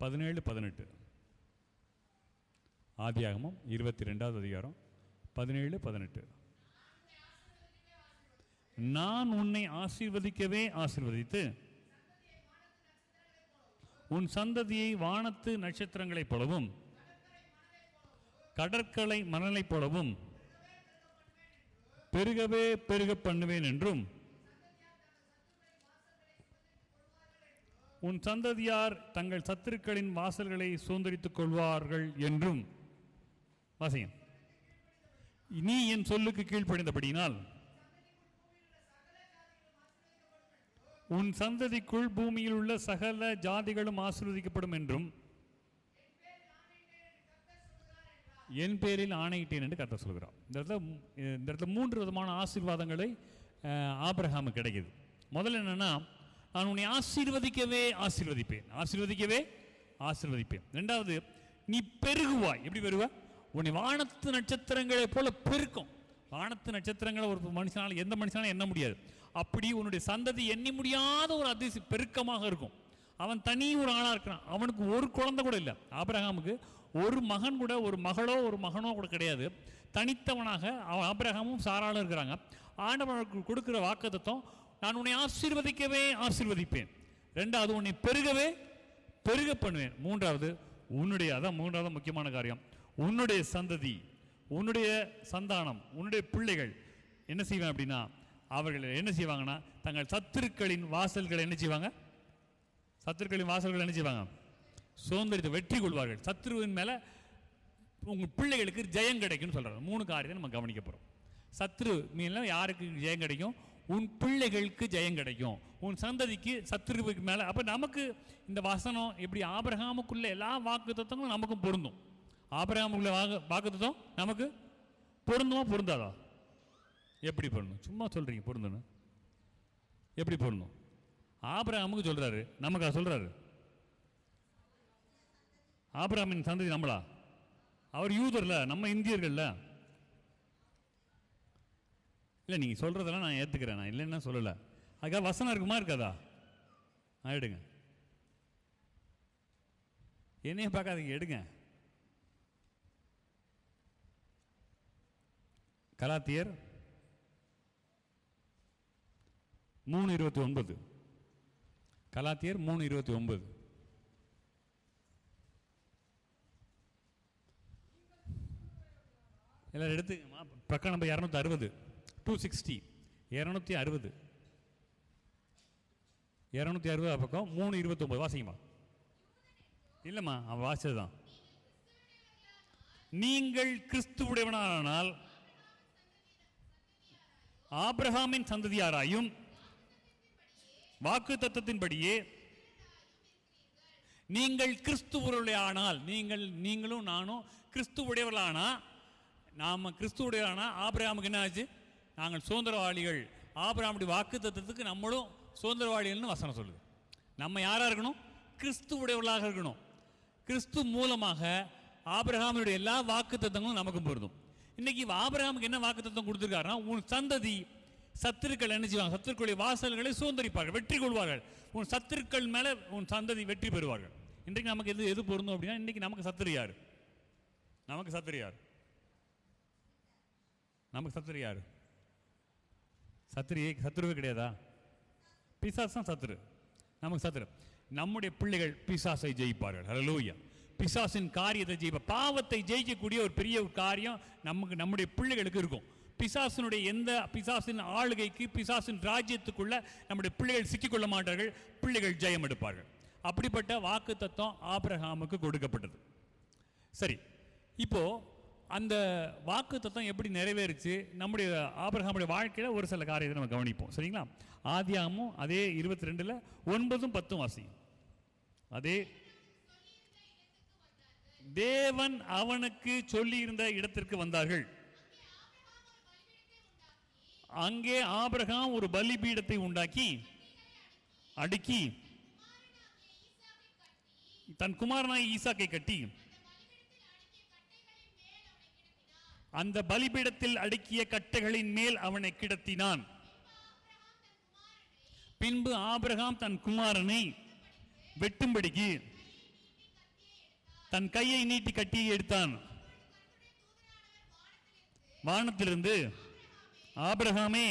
17-18. ஆதியாகமம் 22வது அதிகாரம் 17-18. நான் உன்னை ஆசீர்வதிக்கவே ஆசீர்வதித்து உன் சந்ததியை வானத்து நட்சத்திரங்களைப் போலவும் கடற்கரை மணலைப் போலவும் பெருகவே பெருக பண்ணுவேன் என்றும் உன் சந்ததியார் தங்கள் சத்துருக்களின் வாசல்களை சுதந்தரித்துக் கொள்வார்கள் என்றும். வாசியம். நீ என் சொல்லுக்கு கீழ்ப்படிந்தபடியினால் உன் சந்ததிக்குள் பூமியில் உள்ள சகல ஜாதிகளும் ஆசீர்வதிக்கப்படும் என்றும் என் பேரில் ஆணையிட்டேன் என்று கர்த்தர் சொல்கிறார். இந்த இடத்துல 3 விதமான ஆசீர்வாதங்களை ஆபிரகாமுக்கு கிடைக்குது. முதல்ல என்னன்னா, நான் உன்னை ஆசீர்வதிக்கவே ஆசீர்வதிப்பேன், ஆசீர்வதிக்கவே ஆசீர்வதிப்பேன். ரெண்டாவது, நீ பெருகுவாய். எப்படி பெருவ? உன்னை வானத்து நட்சத்திரங்களை போல பெருக்கும். வானத்து நட்சத்திரங்களை ஒரு மனுஷனால, எந்த மனுஷனாலும் எண்ண முடியாது. அப்படி உன்னுடைய சந்ததி எண்ணி முடியாத ஒரு அதிசய பெருக்கமாக இருக்கும். அவன் தனி ஒரு ஆளாக இருக்கிறான். அவனுக்கு ஒரு குழந்தை கூட இல்லை. ஆபிரகாமுக்கு ஒரு மகன் கூட, ஒரு மகளோ ஒரு மகனோ கூட கிடையாது. தனித்தவனாக ஆபிரகாமும் சாராளும் இருக்கிறாங்க. ஆண்டவனுக்கு கொடுக்குற வாக்குத்தத்தம், நான் உன்னை ஆசீர்வதிக்கவே ஆசீர்வதிப்பேன். ரெண்டாவது, உன்னை பெருகவே பெருக பண்ணுவேன். மூன்றாவது, உன்னுடைய, அதான் மூன்றாவது முக்கியமான காரியம், உன்னுடைய சந்ததி, உன்னுடைய சந்தானம், உன்னுடைய பிள்ளைகள் என்ன செய்வாங்க அப்படின்னா, அவர்கள் என்ன செய்வாங்கன்னா, தங்கள் சத்துருக்களின் வாசல்களை என்ன செய்வாங்க, சத்துருக்களின் வாசல்கள் என்ன செய்வாங்க, சுதந்திரத்தை வெற்றி கொள்வார்கள். சத்துருவின் மேலே உங்கள் பிள்ளைகளுக்கு ஜெயம் கிடைக்கும்னு சொல்கிறாங்க. 3 காரியத்தை நம்ம கவனிக்க போகிறோம். சத்ரு மீன் யாருக்கு ஜெயம் கிடைக்கும்? உன் பிள்ளைகளுக்கு ஜெயம் கிடைக்கும், உன் சந்ததிக்கு சத்துருவுக்கு மேலே. அப்போ நமக்கு இந்த வசனம் எப்படி ஆபிரகாமுக்குள்ள எல்லா வாக்கு தத்துவங்களும் நமக்கும் பொருந்தும். ஆபிரகாமுக்குள்ள வாக்கு தத்துவம் நமக்கு பொருந்துமா பொருந்தாதா? எப்படி பொருந்தும்? சும்மா சொல்கிறீங்க பொருந்தணும். எப்படி பொருந்தும்? ஆபிரகாமுக்கு சொல்கிறாரு, நமக்கா சொல்கிறாரு? ஆபிரகாமின் சந்ததி நம்மளா? அவர் யூதர்ல, நம்ம இந்தியர்கள்ல. இல்லை, நீங்கள் சொல்கிறதெல்லாம் நான் ஏற்றுக்கிறேன், நான் இல்லைன்னா சொல்லலை. அதுக்காக வசனம் இருக்குமா இருக்காதா? எடுங்க, என்னையும் பார்க்காதீங்க, எடுங்க. கலாத்தியர் 3:29. கலாத்தியர் 3:29. எல்லாரும் எடுத்துக்கமா. பக்கம் நம்பர் 260, 260, 260, 260 பக்கம் 3:29. வாசிங்கம்மா. இல்லைம்மா, அவன் வாசிச்சது தான். நீங்கள் கிறிஸ்துவுடையவனானால் ஆபிரகாமின் சந்ததியாராயும் வாக்கு தத்தத்தின்படியே நீங்கள் கிறிஸ்துவுடையவர்களானால், நீங்களும் நானும் கிறிஸ்துவுடையவர்களானா, நாம் கிறிஸ்துவுடையவரானா ஆபிரகாமுக்கு என்ன ஆச்சு? நாங்கள் சுதந்திரவாளிகள். ஆபிரகாமுடைய வாக்கு தத்தத்துக்கு நம்மளும் சுதந்திரவாளிகள்னு வசனம் சொல்லுது. நம்ம யாராக இருக்கணும்? கிறிஸ்துவுடையவர்களாக இருக்கணும். கிறிஸ்து மூலமாக ஆபிரகாமுடைய எல்லா வாக்கு தத்தங்களும் நமக்கு பொருந்தும். இன்னைக்கு ஆபிரகாமுக்கு என்ன வாக்கு தத்தம் கொடுத்துருக்காருன்னா, உன் சந்ததி சத்துருக்கள் என்ன செய்வாங்க, சத்துருக்களுடைய வாசல்களை சுதந்திரிப்பார்கள், வெற்றி கொள்வார்கள். உன் சத்துருக்கள் மேலே உன் சந்ததி வெற்றி பெறுவார்கள். இன்றைக்கு நமக்கு எது பொருந்தும் அப்படின்னா, இன்றைக்கி நமக்கு சத்துரு யார்? நமக்கு சத்துரு யார்? நமக்கு சத்துரு யார்? சத்துருவே கிடையாதா? பிசாசு தான் சத்துரு. நமக்கு சத்துரு. நம்முடைய பிள்ளைகள் பிசாசை ஜெயிப்பார்கள். ஹல்லேலூயா. பிசாசின் காரியத்தை ஜெயிப்ப, பாவத்தை ஜெயிக்கக்கூடிய ஒரு பெரிய காரியம் நம்முடைய பிள்ளைகளுக்கு இருக்கும். பிசாசின் ஆளுகைக்கு, பிசாசின் ராஜ்யத்துக்குள்ள நம்முடைய பிள்ளைகள் சிக்கிக்கொள்ள மாட்டார்கள். பிள்ளைகள் ஜெயம் எடுப்பார்கள். அப்படிப்பட்ட வாக்கு தத்துவம் ஆபிரகாமுக்கு கொடுக்கப்பட்டது. சரி, இப்போ அந்த வாக்கு தத்துவம் எப்படி நிறைவேறிச்சு நம்முடைய ஆபிரகாமுடைய வாழ்க்கையில் ஒரு சில காரியத்தை நம்ம கவனிப்போம். சரிங்களா? ஆதியாகமம் அதே 22 9 10 வாசியும். அதே தேவன் அவனுக்கு சொல்லி இருந்த இடத்திற்கு வந்தார்கள். அங்கே ஆபிரகாம் ஒரு பலிபீடத்தை உண்டாக்கி அடுக்கி தன் குமாரனாய் ஈசாக்கை கட்டி அந்த பலிபீடத்தில் அடுக்கிய கட்டைகளின் மேல் அவனை கிடத்தினான். பின்பு ஆபிரகாம் தன் குமாரனை வெட்டும்படிக்கு தன் கையை நீட்டி கட்டி எடுத்தான். வானத்திலிருந்து ஆபிரகாமே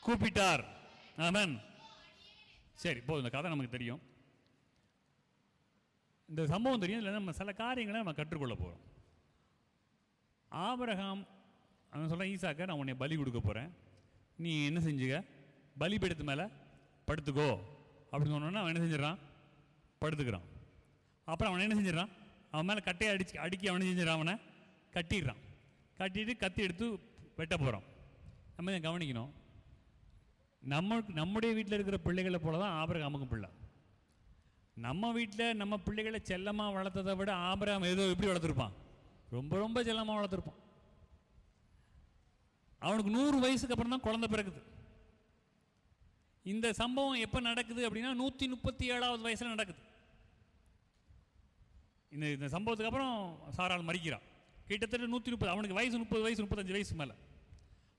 கூப்பிட்டார். ஆமென். சரி, போதும். இந்த கதை நமக்கு தெரியும், இந்த சம்பவம் தெரியும். இல்லை, நம்ம சில காரியங்களை நம்ம கற்றுக்கொள்ள போகிறோம். ஆபிரகாம் அவன் சொல்கிறான், ஈசாக்க நான் உன்னை பலி கொடுக்க போகிறேன், நீ என்ன செஞ்சுக்க, பலிபீடத்து மேலே படுத்துக்கோ அப்படின்னு சொன்னோன்னா அவன் என்ன செஞ்சிடறான், படுத்துக்கிறான். அப்புறம் அவன் என்ன செஞ்சிடறான், அவன் மேலே கட்டையை அடுக்கி அவனை செஞ்சிடறான், அவனை கட்டிடுறான். கட்டிட்டு கத்தி எடுத்து வெட்ட போகிறான். நம்ம இதை கவனிக்கணும். நம்முடைய வீட்டில் இருக்கிற பிள்ளைகளை போல தான் ஆபிரகாமுக்கும் பிள்ளை. நம்ம வீட்டில் நம்ம பிள்ளைகளை செல்லமாக வளர்த்ததை விட ஆபிரகாம் ஏதோ எப்படி வளர்த்துருப்பான், ரொம்ப ரொம்ப செல்லமாக வளர்த்துருப்பான். அவனுக்கு 100 வயசுக்கு அப்புறம் தான் குழந்தை பிறகுது. இந்த சம்பவம் எப்போ நடக்குது அப்படின்னா 137வது வயசில் நடக்குது. இந்த சம்பவத்துக்கு அப்புறம் சாராள் மரிக்கிறான். கிட்டத்தட்ட 130, அவனுக்கு வயசு 30 வயசு 35 வயசு மேலே.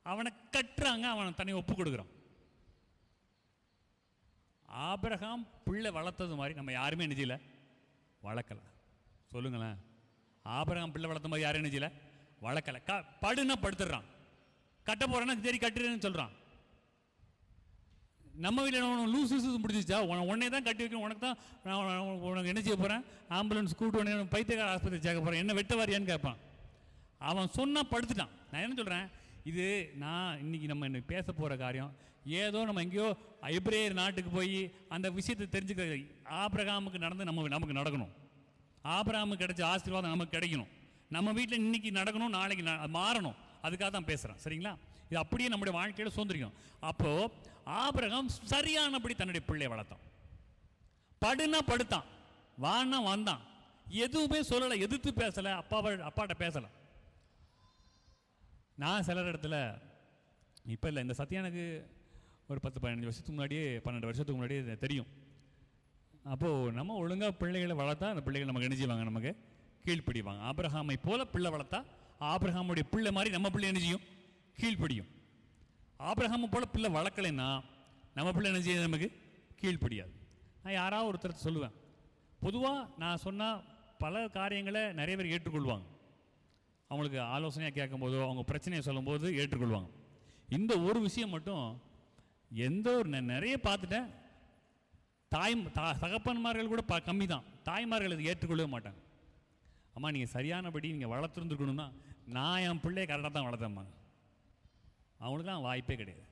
அவனை கட்டுறாங்க, அவனை தன்னை ஒப்பு கொடுக்குறான். ஆபிரகாம் பிள்ளை வளர்த்தது மாதிரி நம்ம யாருமே என்ன செய்யல, வளர்க்கலை. சொல்லுங்களேன், ஆபிரகாம் பிள்ளை வளர்த்த மாதிரி யாரும் என்ன செய்யல, வளர்க்கலை. படுன்னா படுத்துடுறான், கட்ட போறேன்னா சரி கட்டுறேன்னு சொல்கிறான். நம்ம வீட்டில் லூசு முடிச்சிச்சா, உடனே தான் கட்டி வைக்கணும், உனக்கு தான் உனக்கு என்ன செய்ய போகிறேன், ஆம்புலன்ஸ் கூட்டு உடனே பைத்தியக்கார ஆஸ்பத்திரி சேர்க்க போகிறேன், என்ன வெட்ட வாரியான்னு கேட்பான். அவன் சொன்னால் படுத்துட்டான். நான் என்ன சொல்கிறேன், இது நான் இன்றைக்கி நம்ம இன்னைக்கு பேச போகிற காரியம் ஏதோ நம்ம எங்கேயோ எபிரேயர் நாட்டுக்கு போய் அந்த விஷயத்தை தெரிஞ்சுக்க. ஆபிரகாமுக்கு நடந்து நமக்கு நடக்கணும். ஆபிரகாமுக்கு கிடைச்ச ஆசீர்வாதம் நமக்கு கிடைக்கணும். நம்ம வீட்டில் இன்றைக்கி நடக்கணும், நாளைக்கு மாறணும். அதுக்காக தான் பேசுகிறேன், சரிங்களா? இது அப்படியே நம்முடைய வாழ்க்கையில் சுதந்திரிக்கும். அப்போது ஆபிரகாம் சரியானபடி தன்னுடைய பிள்ளையை வளர்த்தான். படுனா படுத்தான், வான்னா வந்தான், எதுவுமே சொல்லலை, எதிர்த்து பேசலை, அப்பாட்ட பேசலை. நான் சிலர் இடத்துல இப்போ இல்லை, இந்த சத்தியானுக்கு ஒரு 10-15 வருஷத்துக்கு முன்னாடியே 12 வருஷத்துக்கு முன்னாடியே தெரியும். அப்போது நம்ம ஒழுங்காக பிள்ளைகளை வளர்த்தா அந்த பிள்ளைகள் நமக்கு என்ன செய்வாங்க, நமக்கு கீழ்ப்படிவாங்க. ஆபிரகாமை போல பிள்ளை வளர்த்தா ஆபிரகாமுடைய பிள்ளை மாதிரி நம்ம பிள்ளை என்ன செய்யும், கீழ்ப்படியும். ஆபிரகாமை போல பிள்ளை வளர்க்கலைன்னா நம்ம பிள்ளை என்ன செய்ய, நமக்கு கீழ்ப்படியாது. நான் யாராவது ஒருத்தர் சொல்லுவேன், பொதுவாக நான் சொன்னால் பல காரியங்களை நிறைய பேர் ஏற்றுக்கொள்வாங்க. அவங்களுக்கு ஆலோசனையாக கேட்கும்போதோ அவங்க பிரச்சனையை சொல்லும்போது ஏற்றுக்கொள்வாங்க. இந்த ஒரு விஷயம் மட்டும் எந்த ஒரு நிறைய பார்த்துட்டேன், தகப்பன்மார்கள் கூட கம்மி தான், தாய்மார்கள் அதை ஏற்றுக்கொள்ளவே மாட்டாங்க. அம்மா நீங்கள் சரியானபடி நீங்கள் வளர்த்துருந்துருக்கணும்னா நான் என் பிள்ளையை கரெக்டாக தான் வளர்த்தேம்மாங்க. அவங்களுக்குலாம் வாய்ப்பே கிடையாது.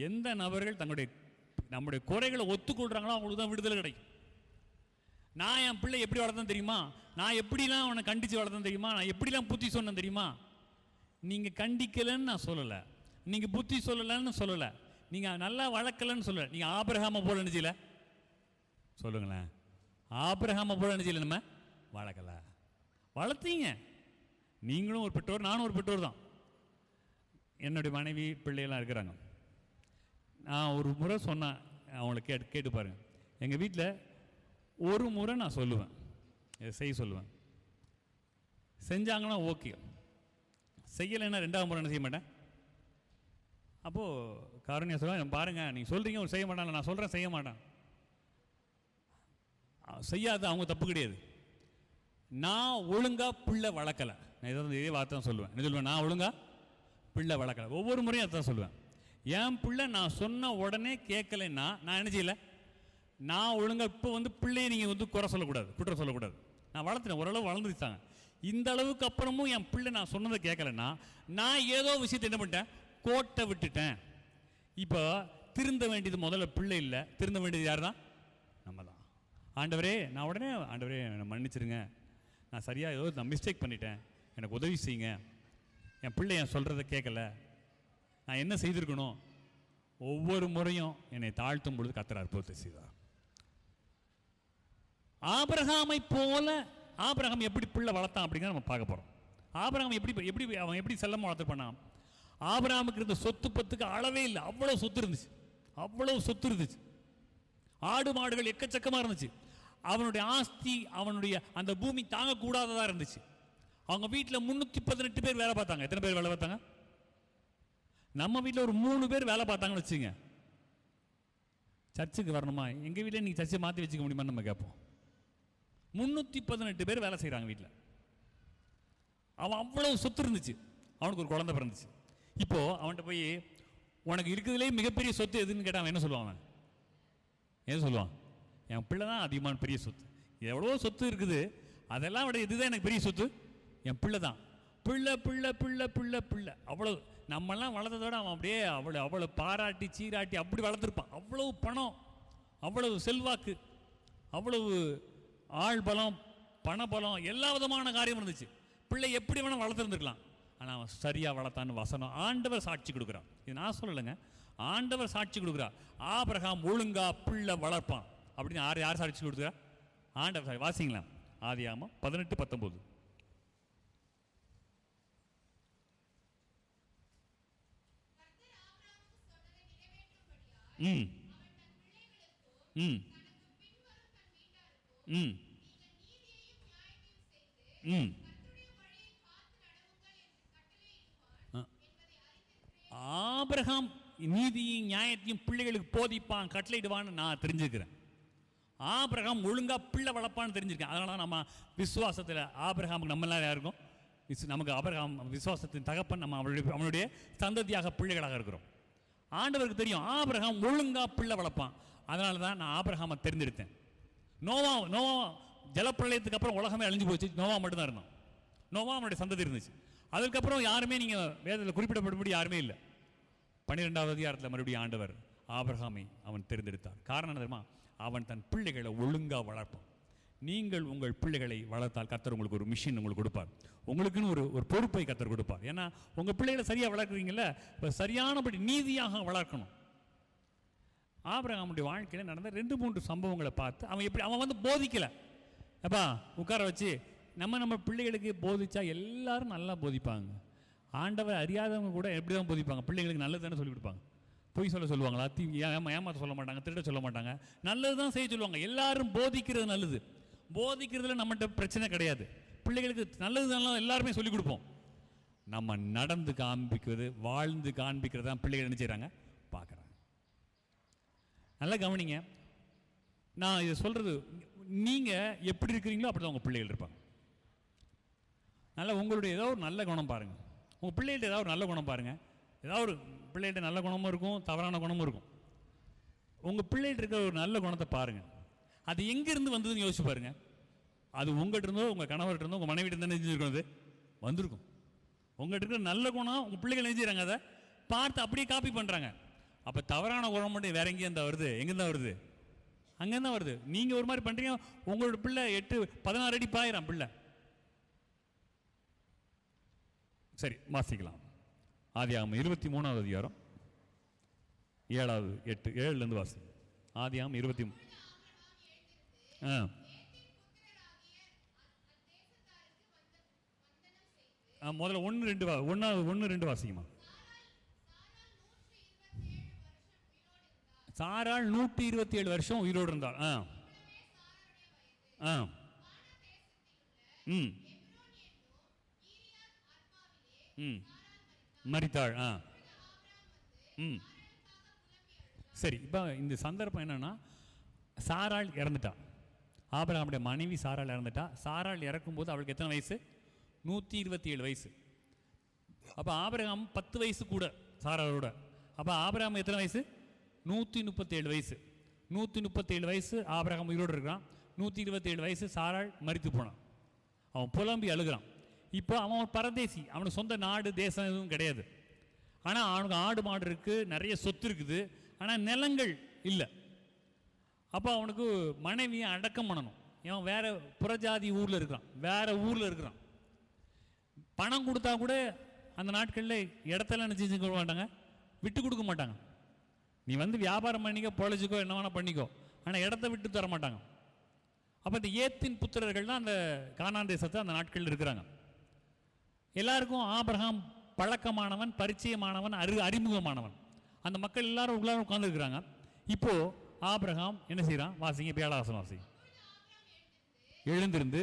எந்த நபர்கள் நம்முடைய குறைகளை ஒத்துக்கொள்கிறாங்களோ அவங்களுக்கு தான் விடுதலை கிடைக்கும். நான் என் பிள்ளை எப்படி வளர்த்தேன் தெரியுமா, நான் எப்படிலாம் அவனை கண்டித்து வளர்த்தேன் தெரியுமா, நான் எப்படிலாம் புத்தி சொன்னேன் தெரியுமா. நீங்கள் கண்டிக்கலைன்னு நான் சொல்லலை, நீங்கள் புத்தி சொல்லலைன்னு சொல்லலை, நீங்கள் நல்லா வளர்க்கலன்னு சொல்லலை. நீங்கள் ஆபிரகாமை போல நினைச்சில சொல்லுங்களேன், ஆபிரகாமை போல நினைச்சில நம்ம வளர்க்கலை, வளர்த்தீங்க. நீங்களும் ஒரு பெற்றோர், நானும் ஒரு பெற்றோர் தான். என்னுடைய மனைவி பிள்ளைகள்லாம் இருக்கிறாங்க. நான் ஒரு முறை சொன்னேன், அவங்கள கேட்டு பாருங்கள். எங்கள் வீட்டில் ஒரு முறை நான் சொல்லுவேன், செய்ய சொல்லுவேன், செஞ்சாங்கன்னா ஓகே, செய்யலைன்னா 2வது முறை என்ன செய்ய மாட்டேன். அப்போது காரணியாக சொல்லுவேன், பாருங்கள் நீங்கள் சொல்கிறீங்க ஒரு செய்ய மாட்டாங்க, நான் சொல்கிறேன் செய்ய மாட்டேன். செய்யாத அவங்க தப்பு கிடையாது. நான் ஒழுங்காக பிள்ளை வளர்க்கலை, நான் ஏதாவது இதே வார்த்தை தான் சொல்லுவேன். என்ன சொல்லுவேன், நான் ஒழுங்காக பிள்ளை வளர்க்கலை. ஒவ்வொரு முறையும் அதான் சொல்லுவேன். என் பிள்ளை நான் சொன்ன உடனே கேட்கலைன்னா நான் என்ன செய்யலை, நான் ஒழுங்காக இப்போ பிள்ளையை நீங்கள் குறை சொல்லக்கூடாது, குற்றம் சொல்லக்கூடாது. நான் வளர்த்துனேன், ஓரளவு வளர்ந்துருச்சாங்க. இந்த அளவுக்கு அப்புறமும் என் பிள்ளை நான் சொன்னதை கேட்கலைன்னா நான் ஏதோ விஷயத்தை என்ன பண்ணிட்டேன், கோட்டை விட்டுட்டேன். இப்போ திருந்த வேண்டியது முதல்ல பிள்ளை இல்லை, திருந்த வேண்டியது யார் தான், நம்ம தான். ஆண்டவரே நான் உடனே, ஆண்டவரே என்னை மன்னிச்சிருங்க, நான் சரியாக ஏதோ நான் மிஸ்டேக் பண்ணிட்டேன், எனக்கு உதவி செய்யுங்க, என் பிள்ளை என் சொல்கிறத கேட்கல, நான் என்ன செய்திருக்கணும். ஒவ்வொரு முறையும் என்னை தாழ்த்தும் பொழுது கர்த்தர் அற்புதத்தை செய்தார். ஆபிரகாமை போல ஆபிரகாம் எப்படி பிள்ளை வளர்த்தான் அப்படிங்கிறத நம்ம பார்க்க போகிறோம். ஆபிரகாம் அவன் எப்படி செல்லமாக வளர்த்துருப்பான். ஆபிரகாமுக்கு இருந்த சொத்து பத்துக்கு அளவே இல்லை, அவ்வளோ சொத்து இருந்துச்சு, அவ்வளோ சொத்து இருந்துச்சு. ஆடு மாடுகள் எக்கச்சக்கமாக இருந்துச்சு. அவனுடைய ஆஸ்தி, அவனுடைய அந்த பூமி தாங்கக்கூடாததாக இருந்துச்சு. அவங்க வீட்டில் 318 பேர் வேலை பார்த்தாங்க. எத்தனை பேர் வேலை பார்த்தாங்க? நம்ம வீட்டில் ஒரு 3 பேர் வேலை பார்த்தாங்கன்னு வச்சுங்க. சர்ச்சுக்கு வரணுமா, எங்கள் வீட்டில் நீங்கள் சர்ச்சை மாற்றி வச்சுக்க முடியுமான்னு நம்ம கேட்போம். 318 பேர் வேலை செய்கிறாங்க வீட்டில். அவன் அவ்வளவு சொத்து இருந்துச்சு. அவனுக்கு ஒரு குழந்தை பிறந்துச்சு. இப்போது அவன்கிட்ட போய் உனக்கு இருக்கிறதுலே மிகப்பெரிய சொத்து எதுன்னு கேட்டால் அவன் என்ன சொல்லுவான்? அவன் என்ன சொல்லுவான்? என் பிள்ளை தான் அதிகமான பெரிய சொத்து. எவ்வளோ சொத்து இருக்குது, அதெல்லாம் விட இதுதான் எனக்கு பெரிய சொத்து, என் பிள்ளை தான். பிள்ளை பிள்ளை பிள்ளை பிள்ளை பிள்ளை அவ்வளோ நம்மெல்லாம் வளர்த்ததோட அவன் அப்படியே அவ்வளோ பாராட்டி சீராட்டி அப்படி வளர்த்துருப்பான். அவ்வளவு பணம், அவ்வளவு செல்வாக்கு, அவ்வளவு ஆள்பலம், பணபலம், எல்லா விதமான காரியம் இருந்துச்சு. பிள்ளை எப்படி வேணால் வளர்த்துருந்துருக்கலாம். ஆனால் அவன் சரியாக வளர்த்தான்னு வசனம் ஆண்டவர் சாட்சி கொடுக்குறான். இது நான் சொல்லலைங்க, ஆண்டவர் சாட்சி கொடுக்குறா. ஆபிரகாம் ஒழுங்கா பிள்ளை வளர்ப்பான் அப்படின்னு யார் சாட்சி கொடுக்குறா? ஆண்டவர். வாசிங்களா ஆதியாகமம் 18:19. ம் ம் ம் ம் ஆபிரகாம் நீதியும் நியாயத்தையும் பிள்ளைகளுக்கு போதிப்பான், கட்டளையிடுவான்னு நான் தெரிஞ்சுக்கிறேன். ஆபிரகாம் ஒழுங்கா பிள்ளை வளர்ப்பான்னு தெரிஞ்சிருக்கேன். அதனால தான் நம்ம விசுவாசத்தில் ஆபிரகாமுக்கு நம்ம எல்லாம் இருக்கும். நமக்கு ஆபிரகாம் விசுவாசத்தின் தகப்பன், நம்ம அவனுடைய சந்ததியாக பிள்ளைகளாக இருக்கிறோம். ஆண்டவருக்கு தெரியும் ஆபிரகாம் ஒழுங்கா பிள்ளை வளர்ப்பான். அதனால தான் நான் ஆபிரகாமை தெரிந்தெடுத்தேன். நோவா ஜலப்பிரளயத்துக்கு அப்புறம் உலகமே அழிஞ்சு போச்சு. நோவா மட்டும்தான் இருந்தான். நோவா அவனுடைய சந்ததி இருந்துச்சு. அதுக்கப்புறம் யாருமே நீங்கள் வேதத்தில் குறிப்பிடப்படும்படி யாருமே இல்லை. 12வது அதிகாரத்தில் மறுபடியும் ஆண்டவர் ஆபிரகாமை அவன் தெரிந்தெடுத்தார். காரணம் என்ன தெரியுமா? அவன் தன் பிள்ளைகளை ஒழுங்காக வளர்ப்பான். நீங்கள் உங்கள் பிள்ளைகளை வளர்த்தால் கர்த்தர் உங்களுக்கு ஒரு மிஷின் உங்களுக்கு கொடுப்பார். உங்களுக்குன்னு ஒரு பொறுப்பை கர்த்தர் கொடுப்பார். ஏன்னா உங்கள் பிள்ளைகளை சரியாக வளர்க்குறீங்கள, இப்போ சரியானபடி நீதியாக வளர்க்கணும். ஆபிரகாமுடைய வாழ்க்கையில் நடந்த 2-3 சம்பவங்களை பார்த்து அவன் வந்து போதிக்கலை. அப்பா உட்கார வச்சு நம்ம பிள்ளைகளுக்கு போதிச்சா எல்லாரும் நல்லா போதிப்பாங்க. ஆண்டவர் அறியாதவங்க கூட எப்படி தான் போதிப்பாங்க? பிள்ளைங்களுக்கு நல்லது தானே சொல்லி கொடுப்பாங்க. பொய் சொல்லுவாங்களா? ஏமாற்ற சொல்ல மாட்டாங்க, திருட சொல்ல மாட்டாங்க, நல்லது தான் செய்ய சொல்லுவாங்க. எல்லாரும் போதிக்கிறது நல்லது. போதிக்கிறதுல நம்மகிட்ட பிரச்சனை கிடையாது. பிள்ளைகளுக்கு நல்லது தானே எல்லாருமே சொல்லிக் கொடுப்போம். நம்ம நடந்து காண்பிக்கிறது, வாழ்ந்து காண்பிக்கிறது தான் பிள்ளைகள் என்ன செய்கிறாங்க? பார்க்குறாங்க. நல்லா கவனிங்க. நான் இதை சொல்கிறது, நீங்கள் எப்படி இருக்கிறீங்களோ அப்படி தான் உங்கள் பிள்ளைகள் இருப்பாங்க. நல்லா உங்களுடைய ஏதோ ஒரு நல்ல குணம் பாருங்கள். உங்கள் பிள்ளைகிட்ட ஏதாவது ஒரு நல்ல குணம் பாருங்கள். ஏதாவது ஒரு பிள்ளைகிட்ட நல்ல குணமும் இருக்கும், தவறான குணமும் இருக்கும். உங்கள் பிள்ளைகிட்ட இருக்கிற ஒரு நல்ல குணத்தை பாருங்கள். அது எங்கேருந்து வந்ததுன்னு யோசிச்சு பாருங்கள். அது உங்கள்கிட்ட இருந்தோ, உங்கள் கணவர்கிட்ட இருந்தோ, உங்கள் மனைவிட்டு இருந்தால் நெஞ்சிருக்கும். அது வந்திருக்கும். உங்கள்கிட்ட இருக்கிற நல்ல குணம் உங்கள் பிள்ளைகள் நெஞ்சிடறாங்க. அதை பார்த்து அப்படியே காப்பி பண்ணுறாங்க. அப்போ தவறான குணம் மட்டும் வேற எங்கேயும் தான் வருது. எங்கேருந்தான் வருது? அங்கேருந்து தான் வருது. நீங்கள் ஒரு மாதிரி பண்ணுறீங்க, உங்களோட பிள்ளை 8-16 அடி பாயிரம் பிள்ளை. சரி, வாசிக்கலாம். ஆதியாகமம் 23வது அதிகாரம் 7-8 வாசி. ஆதியாகமம் 23. முதல்ல 1-2 வாசிக்குமா. சாராள் 127 வருஷம் உயிரோடு இருந்தாள். மரித்தாள். சரி, இப்போ இந்த சந்தர்ப்பம் என்னன்னா, சாராள் இறந்துட்டா. ஆபிரகாமுடைய மனைவி சாராள் இறந்துட்டா. சாராள் இறக்கும்போது அவளுக்கு எத்தனை வயசு? 127 வயசு. அப்போ ஆபிரகாம் 10 வயசு கூட சாராளோட. அப்போ ஆபிரகாம் எத்தனை வயசு? 137 வயசு. 137 வயசு ஆபிரகாம் உயிரோடு இருக்கிறான். 127 வயசு சாராள் மரித்து போனான். அவன் புலம்பி அழுகிறான். இப்போ அவன் ஒரு பரதேசி. அவனுக்கு சொந்த நாடு தேசம் எதுவும் கிடையாது. ஆனால் அவனுக்கு ஆடு மாடு இருக்குது, நிறைய சொத்து இருக்குது, ஆனால் நிலங்கள் இல்லை. அப்போ அவனுக்கு மனைவியை அடக்கம் பண்ணணும். அவன் வேற புறஜாதி ஊரில் இருக்கிறான், வேற ஊரில் இருக்கிறான். பணம் கொடுத்தா கூட அந்த நாட்களில் இடத்தெல்லாம் என்ன செஞ்சுக்க மாட்டாங்க, விட்டு கொடுக்க மாட்டாங்க. நீ வந்து வியாபாரம் பண்ணிக்கோ, பொழைச்சிக்கோ, என்ன வேணா பண்ணிக்கோ, ஆனால் இடத்த விட்டு தர மாட்டாங்க. அப்போ இந்த ஏத்தின் புத்திரர்கள் தான் அந்த கானான் தேசத்தை அந்த நாட்களில் இருக்கிறாங்க. எல்லாருக்கும் ஆபிரகாம் பழக்கமானவன், பரிச்சயமானவன், அறிமுகமானவன். அந்த மக்கள் எல்லாரும் உட்கார்ந்து இருக்கிறாங்க. இப்போ ஆபிரகாம் என்ன செய்யறான்? வாசிங்க, 7 வசனம் வாசி. எழுந்திருந்து,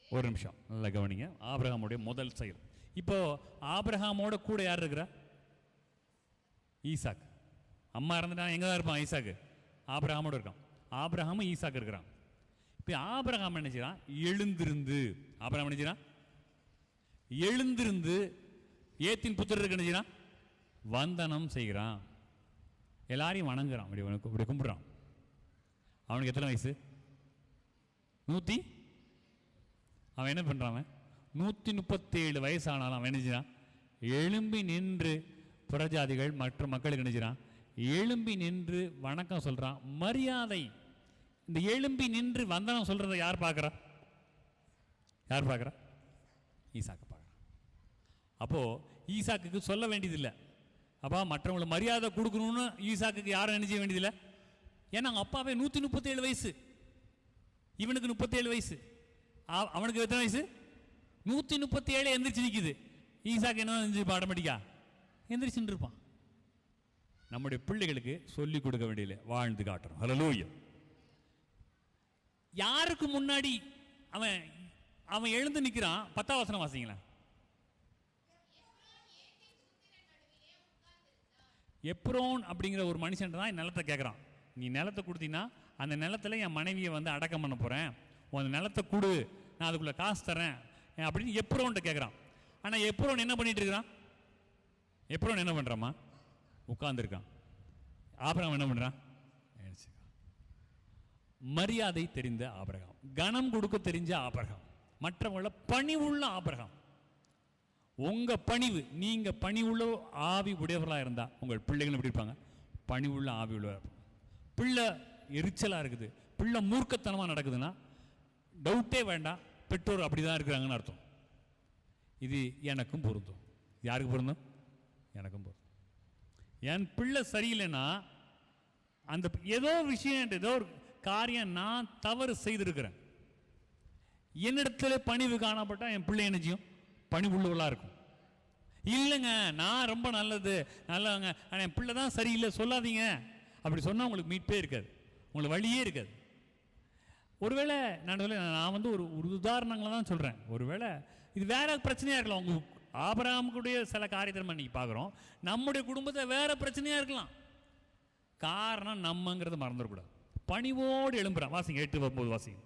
ஒரு நிமிஷம் நல்லா கவனிங்க. ஆபிரகாமுடைய முதல் செயல். இப்போ ஆபிரகாமோட கூட யார் இருக்கிறா? ஈசாக். அம்மா இறந்துட்டான், எங்கே தான் இருப்பான் ஈசாக்கு? ஆபிரகாமோடு இருக்கான். ஆபிரகாமும் ஈசாக்கு இருக்கிறான். இப்போ ஆபிரகாம் என்ன செய்யறான்? எழுந்திருந்து ஆபிரகாம் என்ன செய்யறான்? எழுந்திருந்து ஏத்தின் புத்திரருக்கு என்ன செய்யறான்? வந்தனம் செய்கிறான். எல்லாரையும் வணங்குறான், இப்படி கும்பிடுறான். அவனுக்கு எத்தனை வயசு? 100. அவன் என்ன பண்றான்? 137 வயசானாலும் அவன் என்ன செய்யறான்? எழும்பி நின்று புறஜாதிகள் மற்ற மக்களுக்கு என்ன செய்யறான்? எழும்பி நின்று வணக்கம் சொல்றான். மரியாதை. இந்த எழும்பி நின்று வந்தனம் சொல்றதை யார் பார்க்கறா? யார் பார்க்கறா? ஈசாக்கு பார்க்கறான். அப்போ ஈசாக்குக்கு சொல்ல வேண்டியதில்லை. அப்பா மற்றவங்களுக்கு மரியாதை கொடுக்கணும்னு ஈசாக்குக்கு யாரும் என்ன செய்ய வேண்டியதில்லை. ஏன்னா அவங்க அப்பாவே 137 வயசு, இவனுக்கு 37 வயசு, அவனுக்கு எத்தனை வயசு? 137 எந்திரிச்சு நிற்குது. ஈசாக்கு என்ன ஆட்டோமேட்டிக்கா எந்திரிச்சுட்டு இருப்பான். நம்முடைய பிள்ளைகளுக்கு சொல்லிக் கொடுக்க வேண்டியதில்லை, வாழ்ந்து காட்டுறோம். ஹல்லேலூயா. யாருக்கு முன்னாடி அவன் அவன் எழுந்து நிற்கிறான்? 10ஆம் வசனம் வாசிங்களேன். எப்ரோன் அப்படிங்கிற ஒரு மனுஷன் தான் நிலத்தை கேட்குறான். நீ நிலத்தை கொடுத்தீங்கன்னா அந்த நிலத்தில் என் மனைவியை வந்து அடக்கம் பண்ண போகிறேன், உன் நிலத்தை கொடு, நான் அதுக்குள்ளே காசு தரேன் அப்படின்னு எப்ரோன்ட்ட கேட்குறான். ஆனால் எப்ரோன் என்ன பண்ணிட்டு இருக்கிறான்? எப்ரோன் என்ன பண்ணுறாமா? உட்கார்ந்துருக்கான். ஆபிரகாம் என்ன பண்ணுறான்? மரியாதை தெரிந்த ஆபிரகாம், கனம் கொடுக்க தெரிஞ்ச ஆபிரகாம், மற்றவங்கள பணிவுள்ள ஆபிரகாம். உங்க பணிவு, நீங்க பணிவுள்ள ஆவி உடையவர்களாக இருந்தா உங்கள் பிள்ளைகள் எப்படி இருப்பாங்க? பணிவுள்ள ஆவி உள்ள. பிள்ளை எரிச்சலா இருக்குது, பிள்ளை மூர்க்கத்தனமா நடக்குதுன்னா டவுட்டே வேண்டாம், பெற்றோர் அப்படிதான் இருக்கிறாங்கன்னு அர்த்தம். இது எனக்கும் பொருந்தும். யாருக்கு பொருந்தும்? எனக்கும் பொருந்தும். என் பிள்ளை சரியில்லைன்னா அந்த ஏதோ விஷயம், ஏதோ ஒரு காரியம் நான் தவறு செய்திருக்கிறேன், என்னிடத்துல பணிவு காணப்பட்டா என் பிள்ளை என்ன செய்யும்? பணிவுள்ளவர்களாக இருக்கும். இல்லைங்க நான் ரொம்ப நல்லது நல்லவங்க, ஆனால் என் பிள்ளை தான் சரியில்லை சொல்லாதீங்க. அப்படி சொன்னால் உங்களுக்கு மீட்பே இருக்காது, உங்களுக்கு வழியே இருக்காது. ஒருவேளை நான் வந்து ஒரு உதாரணங்களை தான் சொல்கிறேன். ஒருவேளை இது வேற பிரச்சனையாக இருக்கலாம். உங்க ஆபிரகாமுடைய சில காரியத்தை நம்ம இன்னைக்கு பார்க்குறோம், நம்முடைய குடும்பத்தை வேற பிரச்சனையாக இருக்கலாம். காரணம் நம்மங்கிறது மறந்துடக்கூடாது. பணிவோடு எழும்புறான். வாசிங்க 8:9 வாசிங்க.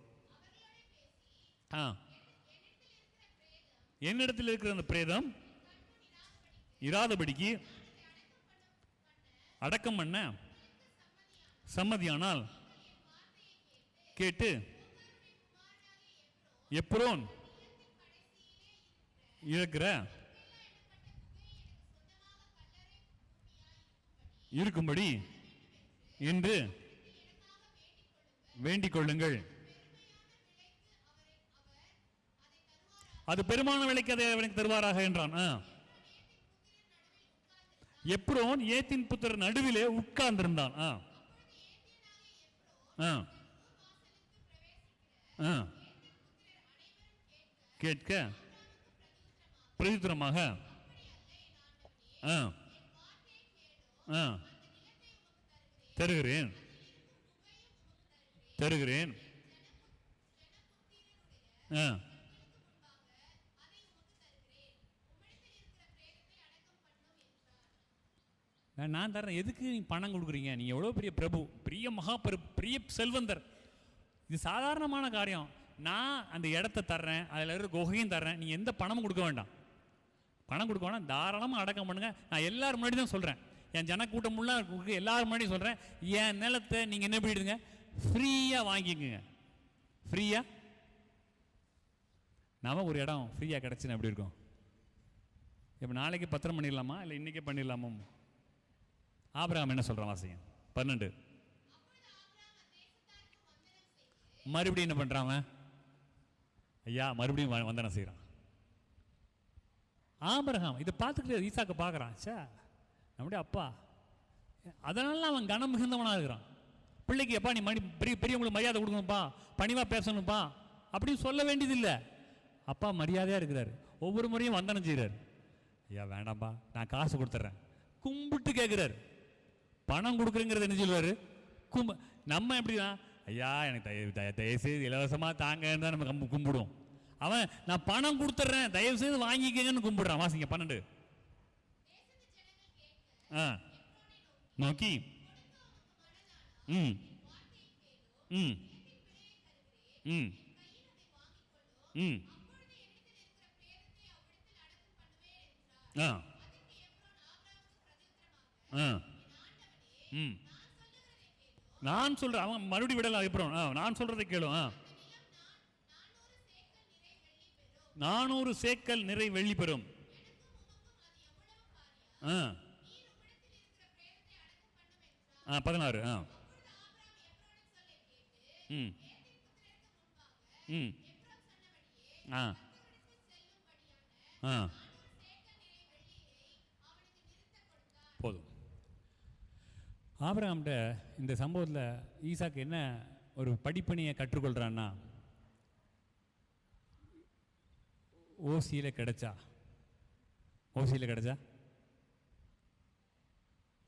என்னிடத்தில் இருக்கிற அந்த பிரேதம் இராதபடிக்கு அடக்கம் பண்ண சம்மதியானால் கேட்டு எப்ரோன் இருக்கிற இருக்கும்படி என்று வேண்டிக் கொள்ளுங்கள். அது பெருமான விலைக்கு அதை அவனுக்கு தருவாராக என்றான். எப்ரோன் ஏத்தின் புத்திரர் நடுவிலே உட்கார்ந்திருந்தான். கேட்க பிரதித்திரமாக தருகிறேன் தருகிறேன். நான் தரேன். எதுக்கு நீ பணம் கொடுக்குறீங்க? நீ எவ்வளோ பெரிய பிரபு, பெரிய மகா பெரிய செல்வந்தர், இது சாதாரணமான காரியம். நான் அந்த இடத்த தர்றேன், அதில் இருக்கிற குகையும் தர்றேன், நீ எந்த பணமும் கொடுக்க வேண்டாம். பணம் கொடுக்க வேண்டாம், தாராளமாக அடக்கம் பண்ணுங்க. நான் எல்லாரும் முன்னாடி தான் சொல்கிறேன், என் ஜனக்கூட்டமுள்ள எல்லாரும் முன்னாடி சொல்கிறேன், என் நிலத்தை நீங்கள் என்ன பண்ணிடுங்க? ஃப்ரீயாக வாங்கிக்கோங்க. ஃப்ரீயாக நாம ஒரு இடம் ஃப்ரீயாக கிடச்சுன்னா எப்படி இருக்கும்? இப்போ நாளைக்கு பத்திரம் பண்ணிடலாமா இல்லை இன்றைக்கே பண்ணிடலாமா? ஆபிரகாம் என்ன சொல்கிறான் வாசிங்க 12. மறுபடியும் என்ன பண்ணுறான்? ஐயா மறுபடியும் வந்தனம் செய்கிறான். ஆபிரகாம் இதை பார்த்துக்கிட்டு ஈசாக்கை பார்க்குறான். சே நம்முடைய அப்பா, அதனால அவன் கனம் மிகுந்தவனாக இருக்கிறான். பிள்ளைக்கு எப்பா நீ பெரியவங்களுக்கு மரியாதை கொடுக்கணும்ப்பா, பணிவாக பேசணும்ப்பா அப்படின்னு சொல்ல வேண்டியதில்லை. அப்பா மரியாதையாக இருக்கிறாரு, ஒவ்வொரு முறையும் வந்தனம் செய்கிறார். ஐயா வேண்டாம்ப்பா நான் காசு கொடுத்துட்றேன், கும்பிட்டு கேட்குறாரு. பணம் கொடுக்குறேங்கிறது என்ன சொல்லுவார்? நம்ம எப்படிதான் ஐயா எனக்கு தயவுசெய்து இலவசமாக தாங்கன்னு தான் நம்ம கும்பிடுவோம். அவன் நான் பணம் கொடுத்துட்றேன் தயவுசெய்து வாங்கிக்கங்கன்னு கும்பிடுறான். வாசிங்க 12. நோக்கி ம் ம் ம் ஆ ஆ ம் நான் சொல்கிறேன், அவன் மறுபடியும் விடலாம். அப்புறம் நான் சொல்கிறதை கேளு. 400 சேக்கல் நிறை வெள்ளி பெறும். ஆ 16. ம் ம் ஆ ஆ போதும். ஆபிரகாம்கிட்ட இந்த சம்பவத்தில் ஈசாக்கு என்ன ஒரு படிப்பணியை கற்றுக்கொள்கிறான்னா, ஓசியில் கிடைச்சா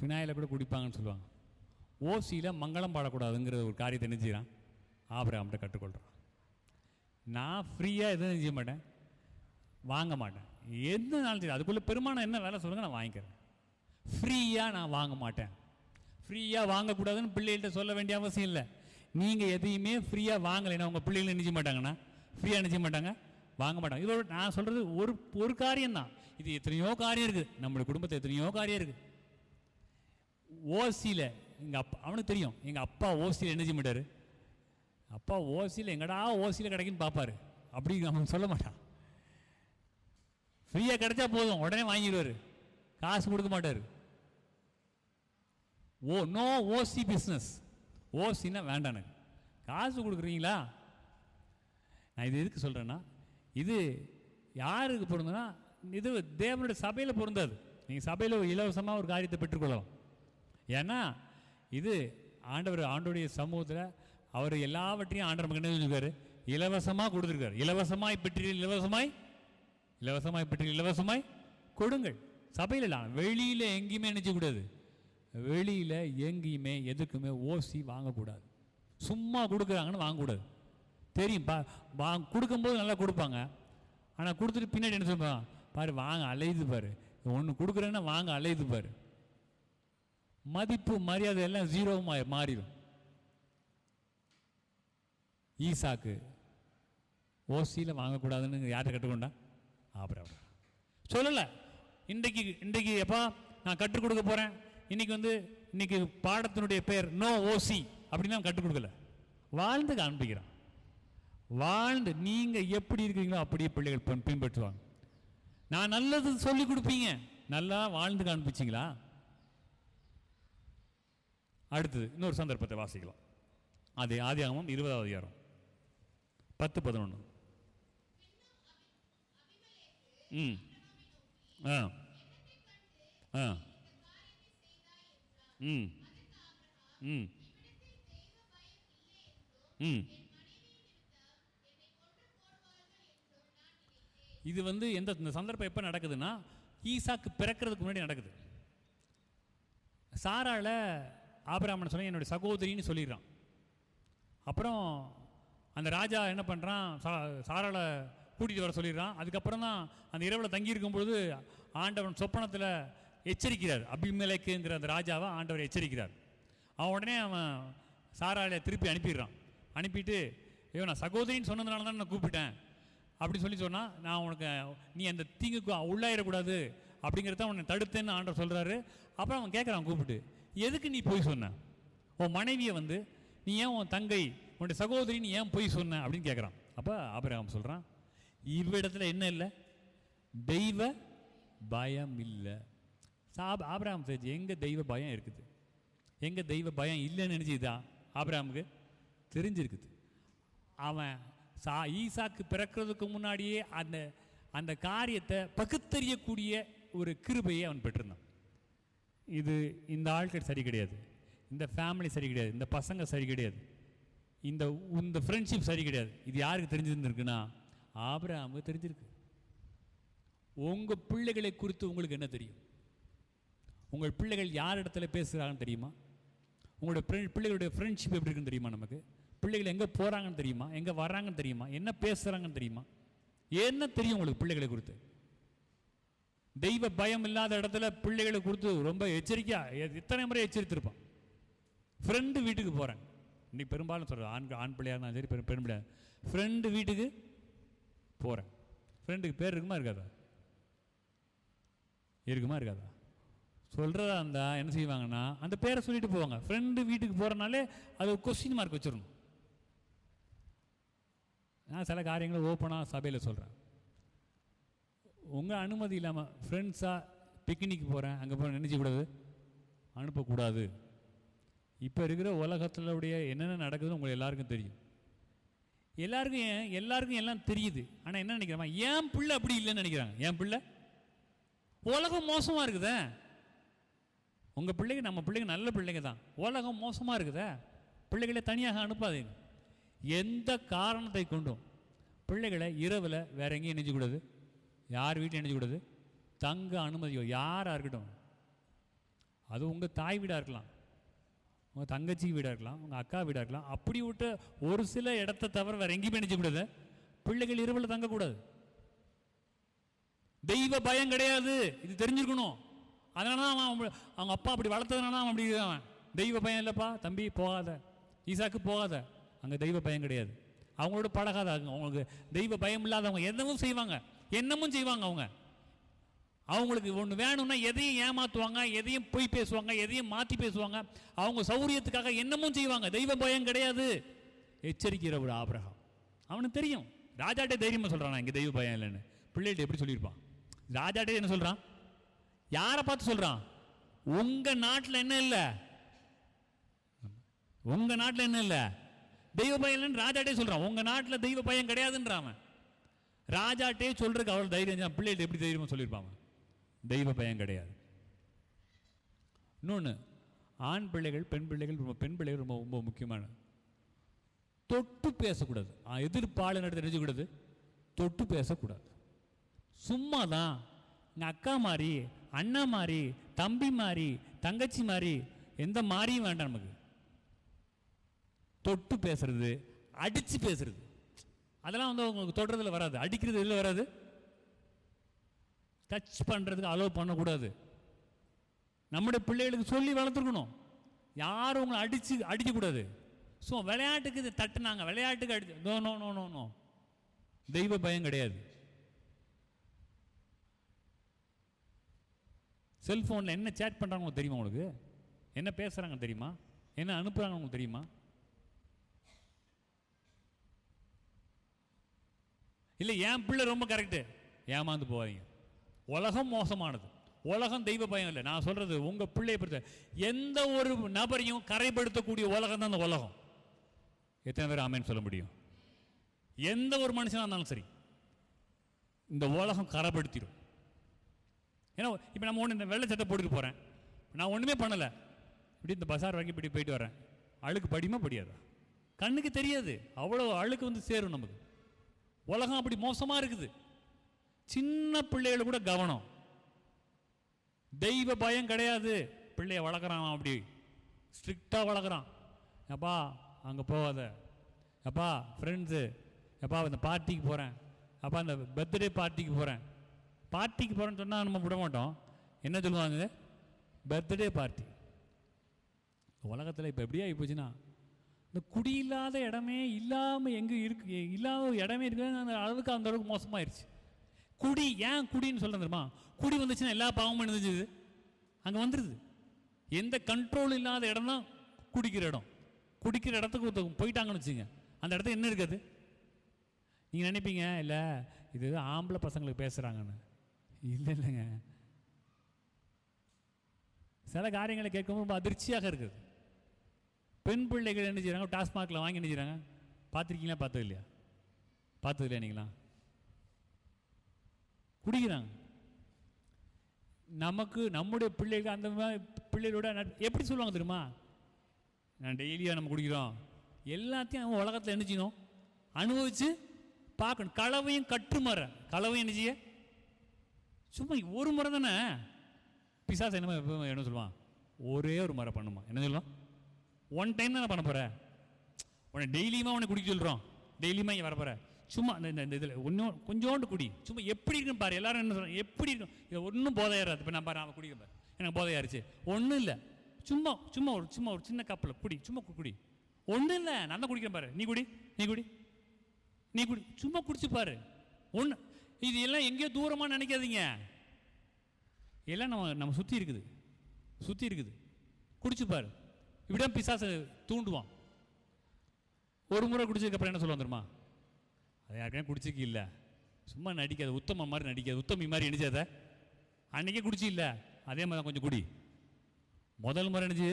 பினாயில் கூட குடிப்பாங்கன்னு சொல்லுவாங்க. ஓசியில் மங்களம் பாடக்கூடாதுங்கிற ஒரு காரியத்தை நினைச்சுக்கிறான். ஆபிரகாம்கிட்ட கற்றுக்கொள்கிறான். நான் ஃப்ரீயாக எதுவும் செய்ய மாட்டேன், வாங்க மாட்டேன். எந்த நாளும் சரி, அதுக்குள்ளே பெருமானம் என்ன வேலை சொல்லுங்கள், நான் வாங்கிக்கிறேன். ஃப்ரீயாக நான் வாங்க மாட்டேன். ஃப்ரீயாக வாங்கக்கூடாதுன்னு பிள்ளைகள்கிட்ட சொல்ல வேண்டிய அவசியம் இல்லை. நீங்கள் எதையுமே ஃப்ரீயாக வாங்கலைன்னா உங்கள் பிள்ளைகள் நினைச்ச மாட்டாங்கண்ணா, ஃப்ரீயாக நினைச்ச மாட்டாங்க, வாங்க மாட்டாங்க. இதோட நான் சொல்கிறது ஒரு காரியம்தான். இது எத்தனையோ காரியம் இருக்குது, நம்மளுடைய குடும்பத்தில் எத்தனையோ காரியம் இருக்குது. ஓசியில் எங்கள் அப்பா, அவனுக்கு தெரியும் எங்கள் அப்பா ஓசியில் என்ன செய்ய மாட்டார். அப்பா ஓசியில் எங்கடா ஓசியில் கிடைக்குன்னு பார்ப்பார். அப்படி அவன் சொல்ல மாட்டான். ஃப்ரீயாக கிடைச்சா போதும் உடனே வாங்கிடுவார், காசு கொடுக்க மாட்டார். நோ ஓசி பிஸ்னஸ். ஓசின்னா வேண்டாம், எனக்கு காசு கொடுக்குறீங்களா. நான் இது எதுக்கு சொல்கிறேன்னா, இது யாருக்கு பொருந்ததுன்னா, இது தேவனுடைய சபையில் பொருந்தாது. நீங்கள் சபையில் இலவசமாக ஒரு காரியத்தை பெற்றுக்கொள்ளலாம். ஏன்னா இது ஆண்டவருடைய சமூகத்தில் அவர் எல்லாவற்றையும் ஆண்டவர் நமக்கு என்ன சொல்லியிருக்காரு, இலவசமாக கொடுத்துருக்காரு. இலவசமாய் பெற்று இலவசமாய் கொடுங்கள். சபையில் இல்லை, வெளியில் எங்கேயுமே நினைச்சக்கூடாது. வெளியில் எங்கேயுமே எதுக்குமே ஓசி வாங்கக்கூடாது. சும்மா கொடுக்குறாங்கன்னு வாங்கக்கூடாது. தெரியும் கொடுக்கும்போது நல்லா கொடுப்பாங்க, ஆனால் கொடுத்துட்டு பின்னாடி என்ன சொல்லுவாங்க, பாரு வாங்க அலையுது பாரு, ஒன்று கொடுக்குறேன்னா வாங்க அலையுது பாரு. மதிப்பு மரியாதை எல்லாம் ஜீரோவாக மாறிடும். ஈசாக்கு ஓசியில் வாங்கக்கூடாதுன்னு யார்கிட்ட கற்றுக்கொண்டா, ஆபிரகாம் சொல்லலை. இன்றைக்கு எப்பா நான் கற்றுக் கொடுக்க போகிறேன், இன்னைக்கு பாடத்தினுடைய பேர் நோ ஓசி அப்படின்னு நான் கற்றுக் கொடுக்கல, வாழ்ந்து காண்பிக்கிறான். வாழ்ந்து நீங்கள் எப்படி இருக்கிறீங்களோ அப்படியே பிள்ளைகள் பின்பற்றுவாங்க. நான் நல்லது சொல்லி கொடுப்பீங்க, நல்லா வாழ்ந்து காண்பிச்சிங்களா. அடுத்தது இன்னொரு சந்தர்ப்பத்தை வாசிக்கலாம். அது ஆதியாகமம் 20வது அதிகாரம் 10-11. ம் ஆ ஆ ம் ம் ம் இது இந்த சந்தர்ப்பம் எப்போ நடக்குதுன்னா, ஈசாக்கு பிறக்கிறதுக்கு முன்னாடி நடக்குது. சாரால ஆபிரகாம் சொன்ன என்னுடைய சகோதரின்னு சொல்லிடுறான். அப்புறம் அந்த ராஜா என்ன பண்ணுறான், சாரால கூட்டிகிட்டு வர சொல்லிடுறான். அதுக்கப்புறம் தான் அந்த இரவில் தங்கியிருக்கும்பொழுது ஆண்டவன் சொப்பனத்தில் எச்சரிக்கிறார். அபிமெலேக்குங்கிற அந்த ராஜாவை ஆண்டவர் எச்சரிக்கிறார். உடனே அவன் சாராலை திருப்பி அனுப்பிடுறான். அனுப்பிட்டு, ஐயோ நான் சகோதரின்னு சொன்னதுனால தான் நான் கூப்பிட்டேன் அப்படி சொன்னால், நான் உனக்கு நீ அந்த தீங்குக்கு உள்ளாயிடக்கூடாது அப்படிங்கிறத உன்னை தடுத்தேன்னு ஆண்டவர் சொல்கிறாரு. அப்புறம் அவன் கேட்குறான் கூப்பிட்டு, எதுக்கு நீ போய் சொன்ன, உன் மனைவியை நீ ஏன் உன் தங்கை உன்னுடைய சகோதரி நீ ஏன் போய் சொன்ன அப்படின்னு கேட்குறான். அப்போ ஆபிரகாம் சொல்கிறான், இவ்விடத்தில் என்ன இல்லை, தெய்வ பயம் இல்லை. ஆபிரகாம் தெரிஞ்சு எங்கே தெய்வ பயம் இருக்குது, எங்கே தெய்வ பயம் இல்லைன்னு நினச்சிதான் ஆபிரகாமுக்கு தெரிஞ்சிருக்குது. அவன் ஈசாக்கு பிறக்கிறதுக்கு முன்னாடியே அந்த காரியத்தை பகுத்தறியக்கூடிய ஒரு கிருபையை அவன் பெற்றிருந்தான். இந்த ஆட்கள் சரி கிடையாது, இந்த ஃபேமிலி சரி கிடையாது, இந்த பசங்க சரி கிடையாது, இந்த ஃப்ரெண்ட்ஷிப் சரி கிடையாது. இது யாருக்கு தெரிஞ்சிருந்துருக்குன்னா, ஆபிரகாமுக்கு தெரிஞ்சிருக்கு. உங்கள் பிள்ளைகளை குறித்து உங்களுக்கு என்ன தெரியும்? உங்கள் பிள்ளைகள் யார் இடத்துல பேசுகிறாங்கன்னு தெரியுமா? உங்களுடைய பிள்ளைகளுடைய ஃப்ரெண்ட்ஷிப் எப்படி இருக்குன்னு தெரியுமா? நமக்கு பிள்ளைகள் எங்கே போகிறாங்கன்னு தெரியுமா? எங்கே வர்றாங்கன்னு தெரியுமா? என்ன பேசுகிறாங்கன்னு தெரியுமா? என்ன தெரியும் உங்களுக்கு பிள்ளைகளை குறித்து? தெய்வ பயம் இல்லாத இடத்துல பிள்ளைகளை குறித்து ரொம்ப எச்சரிக்கையாக எத்தனை முறை எச்சரித்திருப்பான். ஃப்ரெண்டு வீட்டுக்கு போகிறேன், இன்றைக்கி பெரும்பாலும் சொல்கிறேன், ஆண் பிள்ளையாக இருந்தாலும் சரி, பெண் பிள்ளையாக, ஃப்ரெண்டு வீட்டுக்கு போகிறேன். ஃப்ரெண்டுக்கு பேர் இருக்குமா இருக்காதா? இருக்குமா இருக்காதா? சொல்கிறதா இருந்தால் என்ன செய்வாங்கன்னா அந்த பேரை சொல்லிட்டு போவாங்க. ஃப்ரெண்டு வீட்டுக்கு போகிறனாலே அது கொஸ்டின் மார்க் வச்சிடணும். நான் சில காரியங்களை ஓப்பனாக சபையில் சொல்கிறேன். உங்கள் அனுமதி இல்லாமல் ஃப்ரெண்ட்ஸாக பிக்னிக் போகிறேன், அங்கே போய் நினைச்சக்கூடாது, அனுப்பக்கூடாது. இப்போ இருக்கிற உலகத்தில் உடைய என்னென்ன நடக்குதுன்னு உங்களுக்கு எல்லாருக்கும் தெரியும். எல்லாருக்கும் எல்லாம் தெரியுது. ஆனால் என்ன நினைக்கிறேன், என் பிள்ளை அப்படி இல்லைன்னு நினைக்கிறாங்க. என் பிள்ளை உலகம் மோசமாக இருக்குதே. உங்கள் பிள்ளைங்க நம்ம பிள்ளைங்க நல்ல பிள்ளைங்க தான். உலகம் மோசமாக இருக்குதே, பிள்ளைகளை தனியாக அனுப்பாதீங்க. எந்த காரணத்தை கொண்டும் பிள்ளைகளை இரவில் வேற எங்கேயும் நினைச்சக்கூடாது, யார் வீட்டையும் நினைச்சக்கூடாது, தங்க அனுமதியோ யாராக இருக்கட்டும். அது உங்கள் தாய் வீடாக இருக்கலாம், உங்கள் தங்கச்சி வீடாக இருக்கலாம், உங்கள் அக்கா வீடாக இருக்கலாம். அப்படி விட்டு ஒரு சில இடத்த தவிர வேறு எங்கேயுமே நினைச்சக்கூடாது. பிள்ளைகள் இரவில் தங்கக்கூடாது. தெய்வ பயம் கிடையாது, இது தெரிஞ்சுக்கணும். அதனால தான் அவன் அவங்க அப்பா அப்படி வளர்த்ததுனால அவன் அப்படி அவன் தெய்வ பயம் இல்லைப்பா தம்பி போகாத, ஈசாக்கு போகாத, அங்கே தெய்வ பயம் கிடையாது. அவங்களோட பழகாத. அவங்களுக்கு தெய்வ பயம் இல்லாதவங்க என்னமும் செய்வாங்க, என்னமும் செய்வாங்க. அவங்களுக்கு ஒன்று வேணும்னா எதையும் ஏமாற்றுவாங்க, எதையும் பொய் பேசுவாங்க, எதையும் மாற்றி பேசுவாங்க. அவங்க சௌரியத்துக்காக என்னமும் செய்வாங்க. தெய்வ பயம் கிடையாது. எச்சரிக்கிறவர் ஆபிரகாம். அவனுக்கு தெரியும். ராஜாட்டே தைரியமாக சொல்கிறான் இங்கே தெய்வ பயம் இல்லைன்னு. பிள்ளைகிட்ட எப்படி சொல்லியிருப்பான்? ராஜாட்டே என்ன சொல்கிறான்? யாரை பார்த்து சொல்கிறான்? உங்கள் நாட்டில் என்ன இல்லை, உங்கள் நாட்டில் என்ன இல்லை, தெய்வ பயம் இல்லைன்னு ராஜாட்டே சொல்கிறான். உங்கள் நாட்டில் தெய்வ பயம் கிடையாதுன்றான். ராஜாட்டே சொல்றதுக்கு அவள் தைரியம். பிள்ளைகிட்ட எப்படி தைரியமாக சொல்லியிருப்பாங்க? தெய்வ பயம் கிடையாது. இன்னொன்று, ஆண் பிள்ளைகள் பெண் பிள்ளைகள் பெண் பிள்ளைகள் ரொம்ப ரொம்ப முக்கியமான. தொட்டு பேசக்கூடாது. எதிர்ப்பாளர் தெரிஞ்சுக்கூடாது, தொட்டு பேசக்கூடாது. சும்மா தான் எங்கள் அக்கா மாதிரி, அண்ணா மாதிரி, தம்பி மாதிரி, தங்கச்சி மாதிரி, எந்த மாதிரியும் வேண்டாம் நமக்கு. தொட்டு பேசுறது, அடித்து பேசுறது, அதெல்லாம் வந்து உங்களுக்கு தொடுறதுல வராது. அடிக்கிறது இதில் வராது. டச் பண்ணுறதுக்கு அலோவ் பண்ணக்கூடாது. நம்முடைய பிள்ளைகளுக்கு சொல்லி வளர்த்துருக்கணும். யாரும் உங்களை அடிக்கக்கூடாது. ஸோ விளையாட்டுக்கு இது தட்டுனாங்க, விளையாட்டுக்கு அடிச்சு no no no no no. தெய்வ பயம் கிடையாது. செல்ஃபோனில் என்ன சேட் பண்ணுறாங்க தெரியுமா உங்களுக்கு? என்ன பேசுகிறாங்க தெரியுமா? என்ன அனுப்புகிறாங்க உங்களுக்கு தெரியுமா? இல்லை என் பிள்ளை ரொம்ப கரெக்டு, ஏமாந்து போவாதீங்க. உலகம் மோசமானது. உலகம் தெய்வ பயம் இல்லை. நான் சொல்கிறது உங்கள் பிள்ளையை பொறுத்த எந்த ஒரு நபரையும் கரைப்படுத்தக்கூடிய உலகம் தான் அந்த உலகம். எத்தனை பேர் ஆமேன்னு சொல்ல முடியும்? எந்த ஒரு மனுஷனாக இருந்தாலும் சரி இந்த உலகம் கரைப்படுத்திடும். ஏன்னா இப்போ நம்ம ஒன்று இந்த வெள்ளை சட்டை போட்டுட்டு போகிறேன், நான் ஒன்றுமே பண்ணலை, இப்படி இந்த பசார் வரைக்கும் இப்படி போயிட்டு வரேன், அழுக்கு படியுமா படியாதா? கண்ணுக்கு தெரியாது, அவ்வளோ அழுக்கு வந்து சேரும் நமக்கு. உலகம் அப்படி மோசமாக இருக்குது. சின்ன பிள்ளைகளை கூட கவனம். தெய்வ பயம் கிடையாது. பிள்ளைய வளர்க்குறான், அப்படி ஸ்ட்ரிக்டாக வளர்க்குறான். அப்பா அங்கே போகாத, அப்பா ஃப்ரெண்ட்ஸு, அப்பா இந்த பார்ட்டிக்கு போகிறேன், அப்பா இந்த பர்த்டே பார்ட்டிக்கு போகிறேன். பார்ட்டிக்கு போகிறேன்னு சொன்னால் நம்ம விட மாட்டோம். என்ன சொல்லுவாங்க? Birthday party. உலகத்தில் இப்போ எப்படியா போச்சுன்னா இந்த குடி இல்லாத இடமே இல்லாமல் எங்கே இருக்கு, இல்லாத இடமே இருக்குது. அந்த அளவுக்கு அந்த அளவுக்கு மோசமாயிருச்சு குடி. ஏன் குடின்னு சொல்ல தெரியுமா? குடி வந்துச்சுன்னா எல்லா பாவமும் இருந்துச்சு, அங்கே வந்துடுது. எந்த கண்ட்ரோல் இல்லாத இடம் தான் குடிக்கிற இடம். குடிக்கிற இடத்துக்கு போயிட்டாங்கன்னு வச்சுங்க, அந்த இடத்துக்கு என்ன இருக்காது. நீங்கள் நினைப்பீங்க இல்லை இது ஆம்பளை பசங்களுக்கு பேசுகிறாங்கன்னு. இல்லை இல்லைங்க, சில காரியங்களை கேட்கும்போது ரொம்ப அதிர்ச்சியாக இருக்குது. பெண் பிள்ளைகள் என்ன செய்கிறாங்க, டாஸ்மாகில் வாங்கி என்ன செய்கிறாங்க, பார்த்துருக்கீங்களா? பார்த்தது இல்லையா? பார்த்தது இல்லையா நீங்களா? குடிக்கிறாங்க. நமக்கு நம்முடைய பிள்ளைகள் அந்த மாதிரி பிள்ளைகளோட எப்படி சொல்லுவாங்க தெரியுமா? நான் டெய்லியாக நம்ம குடிக்கிறோம். எல்லாத்தையும் அவன் உலகத்தில் என்ன செய்யணும், அனுபவித்து பார்க்கணும். களவையும் கற்றுமற, களவையும் என்ன செய்ய, சும்மா ஒரு முறை தானே. பிசாசு என்ன சொல்லுவான், ஒரே ஒரு முறை பண்ணுமா. என்ன சொல்லுவான்? ஒன் டைம் தானே பண்ண போகிற, உன்னை டெய்லியுமா உன்னை குடிக்க சொல்கிறோம், டெய்லியுமா இங்கே வரப்போகிற, சும்மா இந்த இதில் இன்னும் கொஞ்சோண்டு குடி, சும்மா எப்படி இருக்குன்னு பாரு. எல்லாரும் என்ன சொல்கிறாங்க, எப்படி இருக்கும், இதை ஒன்றும் போதையாராது. இப்போ நான் பாரு, அவன் குடிக்க பாரு, எனக்கு போதையாருச்சு. ஒன்றும் இல்லை, சும்மா சும்மா ஒரு சின்ன கப்பில் குடி, சும்மா குடி, ஒன்றும் இல்லை, நான் தான் குடிக்கிறேன் பாரு, நீ குடி நீ குடி நீ குடி, சும்மா குடிச்சு பாரு. ஒன்று இது எல்லாம் எங்கேயோ தூரமாக நினைக்காதீங்க, எல்லாம் நம்ம சுற்றி இருக்குது. குடிச்சு பாரு. இப்படிதான் பிசாசை தூண்டுவான். ஒரு முறை குடிச்சதுக்கப்புறம் என்ன சொல்லுவான் தெரியுமா? அதை யாருக்கே குடிச்சிக்கு இல்லை, சும்மா நடிக்காது, உத்தம மாதிரி நடிக்காது, உத்தமி மாதிரி நினைச்சாத, அன்றைக்கே குடிச்சு இல்லை, அதே மாதிரி தான் கொஞ்சம் குடி. முதல் முறை நினச்சி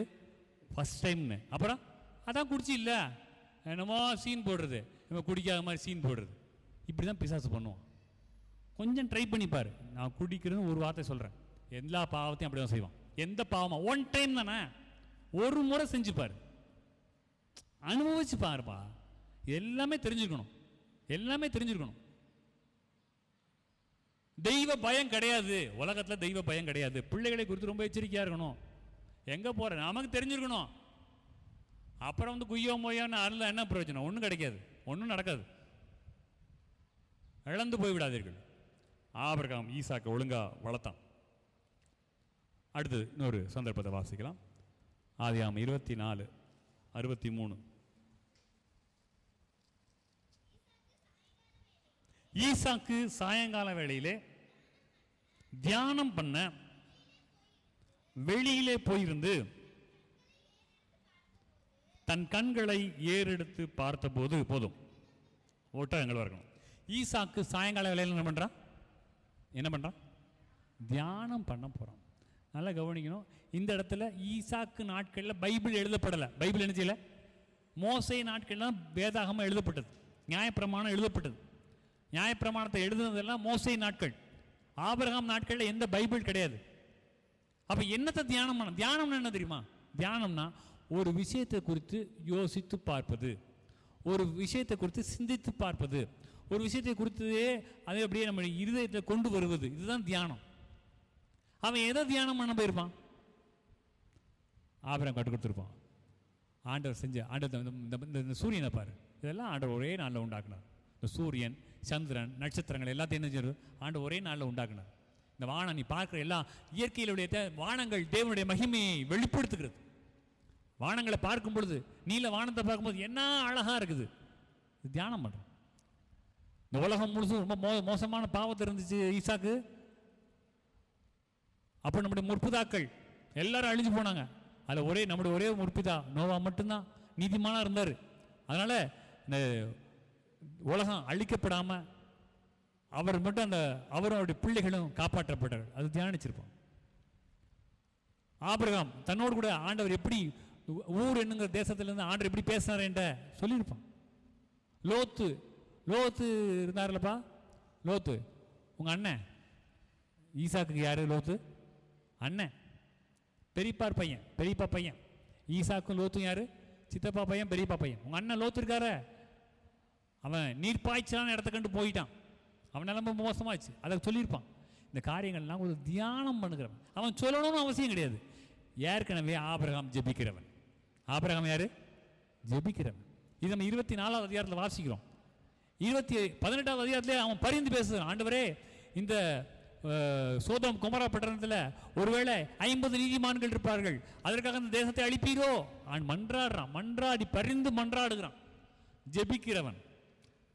ஃபஸ்ட் டைம்னு, அப்புறம் அதான் குடிச்சு இல்லை, என்னமோ சீன் போடுறது, நம்ம குடிக்காத மாதிரி சீன் போடுறது. இப்படி தான் பிசாசு பண்ணுவோம். கொஞ்சம் ட்ரை பண்ணிப்பார். நான் குடிக்கிறேன்னு ஒரு வார்த்தை சொல்கிறேன், எல்லா பாவத்தையும் அப்படி தான் செய்வான். எந்த பாவமா? ஒன் டைம் தானே, ஒரு முறை செஞ்சுப்பார், அனுபவிச்சு பாருப்பா. எல்லாமே தெரிஞ்சுக்கணும். தெய்வ பயம் கிடையாது உலகத்தில், தெய்வ பயம் கிடையாது. பிள்ளைகளை குறித்து ரொம்ப எச்சரிக்கையாக இருக்கணும். எங்கே போகிற நமக்கு தெரிஞ்சிருக்கணும். அப்புறம் வந்து குய்யோ மொய்யோன்னு அதில் என்ன பிரயோஜனம்? ஒன்றும் கிடைக்காது, ஒன்றும் நடக்காது. இழந்து போய்விடாதீர்கள். ஆபிரகாம் ஈசாக்கை ஒழுங்கா வளர்த்தான். அடுத்து இன்னொரு சந்தர்ப்பத்தை வாசிக்கலாம். ஆதியாகமம் 24:63. ஈசாக்கு சாயங்கால வேளையிலே தியானம் பண்ண வெளியிலே போயிருந்து தன் கண்களை ஏறெடுத்து பார்த்தபோது, போதும் ஒட்டகங்கள் வரணும். ஈசாக்கு சாயங்கால வேளையில் என்ன பண்றான்? தியானம் பண்ண போறான். நல்லா கவனிக்கணும். இந்த இடத்துல ஈசாக்கு நாட்களில் பைபிள் எழுதப்படலை. பைபிள் என்ன செய்யல? மோசே நாட்கள்லாம் வேதாகமம் எழுதப்பட்டது, நியாயப்பிரமாணம் எழுதப்பட்டது. நியாயப்பிரமாணத்தை எழுதுனதெல்லாம் மோசே நாட்கள். ஆபிரகாம் நாட்களில் எந்த பைபிள் கிடையாது. அப்போ என்னத்தை தியானம் பண்ண? தியானம்னா என்ன தெரியுமா? தியானம்னா ஒரு விஷயத்தை குறித்து யோசித்து பார்ப்பது, ஒரு விஷயத்தை குறித்து சிந்தித்து பார்ப்பது, ஒரு விஷயத்தை குறித்தே அதை அப்படியே நம்ம இருதயத்தை கொண்டு வருவது. இதுதான் தியானம். அவன் எதை தியானம் பண்ண போயிருப்பான்? ஆபிரகாம் கற்றுக் கொடுத்துருப்பான். ஆண்டவர் செஞ்ச இந்த சூரியனை பாரு, இதெல்லாம் ஆண்டவர் ஒரே நாளில் உண்டாக்குனார். இந்த சூரியன், சந்திரன், நட்சத்திரங்கள் எல்லாத்தையும் என்ன செய்யும்? ஆண்டவர் ஒரே நாளில் உண்டாக்குனார். இந்த வானம் நீ பார்க்குற எல்லாம் இயற்கையிலுடைய வானங்கள் தேவனுடைய மகிமையை வெளிப்படுத்துகிறது. வானங்களை பார்க்கும் பொழுது, நீல வானத்தை பார்க்கும்போது என்ன அழகா இருக்குது. இது தியானம் பண்ணுறோம். இந்த உலகம் முழுசும் ரொம்ப மோசமான பாவத்தை இருந்துச்சு ஈசாக்கு. அப்போ நம்முடைய முற்பிதாக்கள் எல்லாரும் அழிஞ்சு போனாங்க. அதில் நம்முடைய ஒரே முற்பிதா நோவா மட்டும்தான் நீதிமானா இருந்தார். அதனால இந்த உலகம் அழிக்கப்படாமல் அவர் மட்டும் அவருடைய பிள்ளைகளும் காப்பாற்றப்பட்டார்கள். அது தியானிச்சிருப்போம். ஆபிரகாம் தன்னோடு கூட ஆண்டவர் எப்படி ஊர் என்னங்கிற தேசத்திலிருந்து ஆண்டவர் எப்படி பேசினார் என்ற சொல்லியிருப்பான். லோத்து இருந்தார்லப்பா, லோத்து உங்க அண்ணன். ஈசாக்கு யாரு? லோத்து அண்ணன், பெரியப்பா பையன். ஈசாக்கும் லோத்தும் யாரு? சித்தப்பா பையன், பெரியப்பா பையன். உங்க அண்ணன் லோத்து இருக்கார, அவன் நீர் பாய்ச்சலான இடத்த கண்டு போயிட்டான். அவன் நிலைமை மோசமாச்சு. அதை சொல்லியிருப்பான். இந்த காரியங்கள்லாம் ஒரு தியானம் பண்ணுகிறவன். அவன் சொல்லணும்னு அவசியம் கிடையாது. ஏற்கனவே ஆபிரகாம் ஜெபிக்கிறவன். ஆபிரகாம் யாரு? ஜெபிக்கிறவன். இது நம்ம 24வது அதிகாரத்தில் வாசிக்கிறோம். 18வது அதிகாரத்திலே அவன் பரிந்து பேசுகிறான். ஆண்டவரே, இந்த சோதோம் கொமோரா பட்டணத்தில் ஒருவேளை 50 நீதிமான்கள் இருப்பார்கள், அதற்காக இந்த தேசத்தை அழிப்பீரோ? மன்றாடி பரிந்து மன்றாடுகிறான். ஜெபிக்கிறவன்.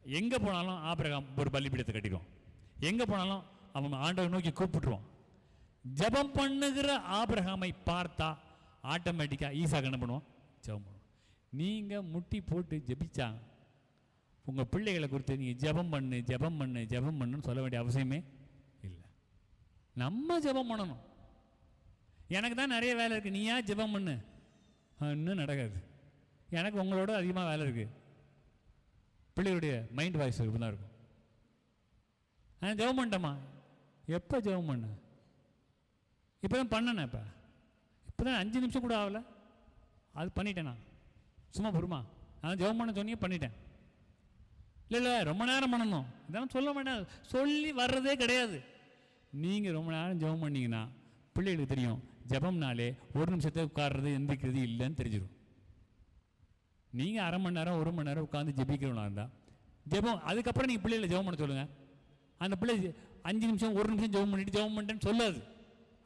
எங்கே போனாலும் ஆபிரகாம் ஒரு பலிபீடத்தை கட்டிடுவான். எங்கே போனாலும் அவன் ஆண்டவரை நோக்கி கூப்பிட்டுருவான். ஜெபம் பண்ணுகிற ஆபிரகாமை பார்த்தா ஆட்டோமேட்டிக்காக ஈசாக்கு என்ன பண்ணுவான்? ஜெபம் பண்ணுவான். நீங்கள் முட்டி போட்டு ஜெபிச்சாங்க உங்கள் பிள்ளைகளை குறித்து நீங்கள் ஜெபம் பண்ணுன்னு சொல்ல வேண்டிய அவசியமே இல்லை. நம்ம ஜெபம் பண்ணணும். எனக்கு தான் நிறைய வேலை இருக்குது, நீயா ஜெபம் பண்ணு, இன்னும் நடக்காது. எனக்கு உங்களோட அதிகமாக வேலை இருக்குது. பிள்ளைகளுடைய மைண்ட் வாய்ஸ் இப்படி தான் இருக்கும். ஜெபம் பண்ணிட்டேம்மா. எப்போ ஜெபம் பண்ண? இப்போ தான் பண்ணேன். இப்போ தான் 5 நிமிஷம் கூட ஆகலை, அது பண்ணிட்டேன். சும்மா பொறுமா, நான் ஜெபம் பண்ண சொன்னீங்க பண்ணிட்டேன். இல்லை ரொம்ப நேரம் பண்ணணும், இதெல்லாம் சொல்ல வேண்டாம். சொல்லி வர்றதே கிடையாது. நீங்கள் ரொம்ப நேரம் ஜெபம் பண்ணிங்கன்னா பிள்ளைகளுக்கு தெரியும், ஜெபம்னாலே 1 நிமிஷத்தை உட்கார்றது எந்திரிக்கிறது இல்லைன்னு தெரிஞ்சிடும். நீங்கள் அரை மணி நேரம் 1 மணி நேரம் உட்காந்து ஜெபிக்கிறவங்களா இருந்தால் ஜெபம், அதுக்கப்புறம் நீங்கள் பிள்ளைகளை ஜெபம் பண்ண சொல்லுங்கள். அந்த பிள்ளை 5 நிமிஷம் 1 நிமிஷம் ஜெபம் பண்ணிட்டேன்னு சொல்லாது.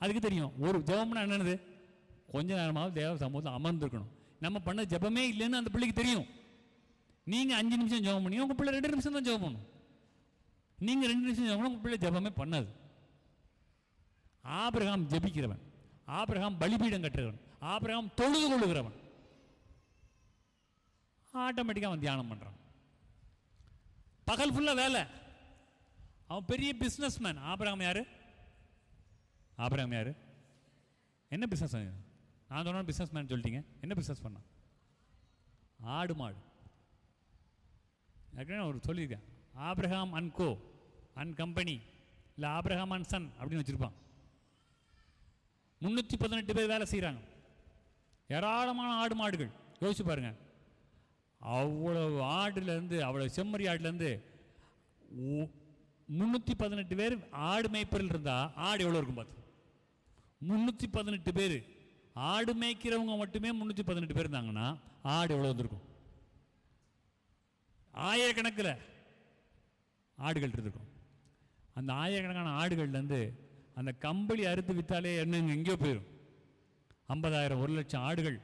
அதுக்கு தெரியும் ஒரு ஜெபம்னா என்னது, கொஞ்ச நேரமாவது தேவ சமூகத்தில் அமர்ந்துருக்கணும். நம்ம பண்ண ஜெபமே இல்லைன்னு அந்த பிள்ளைக்கு தெரியும். நீங்க 5 நிமிஷம் ஜெபம் பண்ணி உங்க பிள்ளை 2 நிமிஷம் தான் ஜெபம் பண்ணும். நீங்க 2 நிமிஷம் ஜெபம் பண்ணா உங்க பிள்ளை ஜெபமே பண்ணாது. ஆபிரகாம் ஜெபிக்கிறவன், ஆபிரகாம் பலிபீடம் கட்டுறவன், ஆபிரகாம் தொழுது கொள்ளுகிறவன். ஆட்டோமேட்டிக்காக அவன் தியானம் பண்ணுறான். பகல் ஃபுல்லாக வேலை. அவன் பெரிய பிஸ்னஸ் மேன். ஆபிரகாம் யாரு? ஆபிரகாம் யாரு? என்ன பிஸ்னஸ்? நான் சொன்ன பிஸ்னஸ் மேன் சொல்லிட்டீங்க. என்ன பிஸ்னஸ் பண்ணான்? ஆடு மாடு. ஒரு சொல்லியிருக்கேன், Abraham and co and company, இல்லை ஆபிரகாம் அண்ட் சன் அப்படின்னு வச்சுருப்பான். 318 பேர் வேலை செய்கிறாங்க. ஏராளமான ஆடு மாடுகள். யோசிச்சு பாருங்க, அவ்வளோ ஆடுலேருந்து, அவ்வளோ செம்மறி ஆடுலேருந்து 318 பேர் ஆடு மேய்ப்பரில் இருந்தால் ஆடு எவ்வளோ இருக்கும் பார்த்து. 318 பேர் ஆடு மேய்க்கிறவங்க மட்டுமே 318 பேர் இருந்தாங்கன்னா ஆடு எவ்வளோ வந்திருக்கும்? ஆயிரக்கணக்கில் ஆடுகள் இருந்திருக்கும். அந்த ஆயிரக்கணக்கான ஆடுகள்லேருந்து அந்த கம்பளி அறுத்து விற்றாலே என்ன எங்கேயோ போயிடும். 50,000 1,00,000 ஆடுகள்.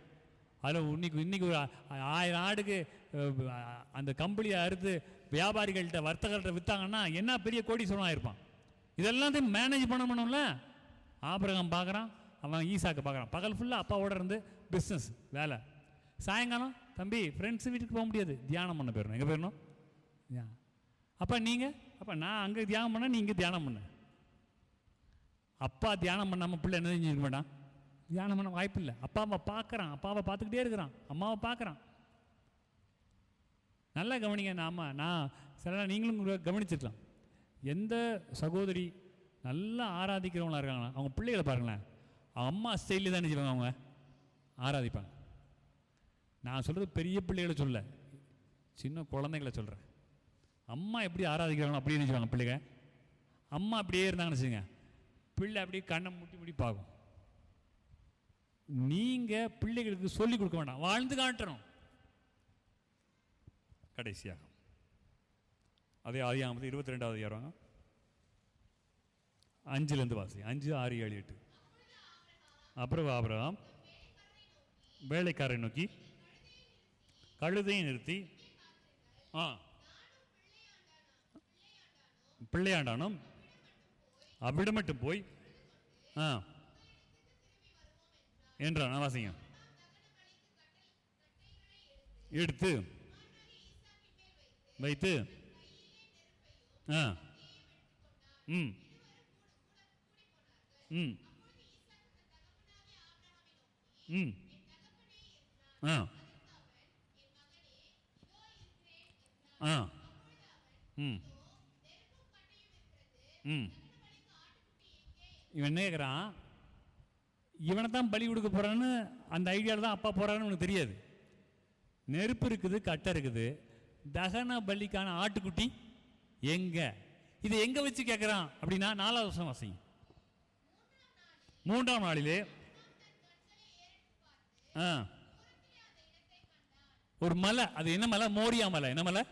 அதில் இன்னைக்கு ஒரு 1000 ஆடுக்கு அந்த கம்பளியை அறுத்து வியாபாரிகள்கிட்ட வர்த்தகர்கிட்ட விற்றாங்கன்னா என்ன பெரிய கோடீஸ்வரன் ஆயிருப்பான். இதெல்லாம் மேனேஜ் பண்ணணும்ல. ஆபிரகாம் பார்க்குறான், அவன் ஈசாக்கு பார்க்குறான். பகல் ஃபுல்லாக அப்பாவோட இருந்து பிஸ்னஸ் வேலை. சாயங்காலம் தம்பி ஃப்ரெண்ட்ஸு வீட்டுக்கு போக முடியாது, தியானம் பண்ண போயிடணும். எங்கே போயிடணும்? அப்போ நீங்கள், அப்போ நான் அங்கே தியானம் பண்ண, நீ இங்கே தியானம் பண்ண. அப்பா தியானம் பண்ணாமல் பிள்ளை என்ன செஞ்சுக்க மாட்டான்? தியானம் பண்ண வாய்ப்பு இல்லை. அப்பாவை பார்க்குறான், அப்பாவை பார்த்துக்கிட்டே இருக்கிறான், அம்மாவை பார்க்குறான். நல்லா கவனிங்க. நான் சில நீங்களும் கவனிச்சிருக்கலாம். எந்த சகோதரி நல்லா ஆராதிக்கிறவங்களா இருக்காங்களா, அவங்க பிள்ளைகளை பாருங்களேன், அவங்க அம்மா ஸ்டைலில் தான் செய்வாங்க, அவங்க ஆராதிப்பாங்க. நான் சொல்கிறது பெரிய பிள்ளைகளை சொல்ல, சின்ன குழந்தைகளை சொல்கிறேன். அம்மா எப்படி ஆராதிக்கிறாங்களோ அப்படியே நினைச்சுவாங்க பிள்ளைங்க. அம்மா அப்படியே இருந்தாங்கன்னு வச்சுங்க, பிள்ளை அப்படியே கண்ணை முட்டி பார்க்கும். நீங்கள் பிள்ளைகளுக்கு சொல்லிக் கொடுக்க வேண்டாம், வாழ்ந்து காட்டணும். கடைசியாக அதே ஆதியாகமம் 22வது அதிகாரம் 5லேருந்து வாசி. 5, 6, 7, 8. அப்புறம் ஆபிரகாம் வேலைக்காரரை நோக்கி கழுதையை நிறுத்தி, பிள்ளையாண்டானும் அவ்விடம் மட்டும் போய் என்றான். வாசிங்க. எடுத்து வைத்து இவன் என்ன கேட்குறான்? இவனை தான் பலி கொடுக்க போறான்னு அந்த ஐடியாவில் தான் அப்பா போறான்னு உனக்கு தெரியாது. நெருப்பு இருக்குது, கட்டை இருக்குது, தகன பலிக்கான ஆட்டுக்குட்டி எங்க? இதை எங்க வச்சு கேட்குறான் அப்படின்னா 4வது வருஷம் வாசிங்க. 3ஆம் நாளிலே ஒரு மலை. அது என்ன மலை? மோரியா மலை. என்ன மலை?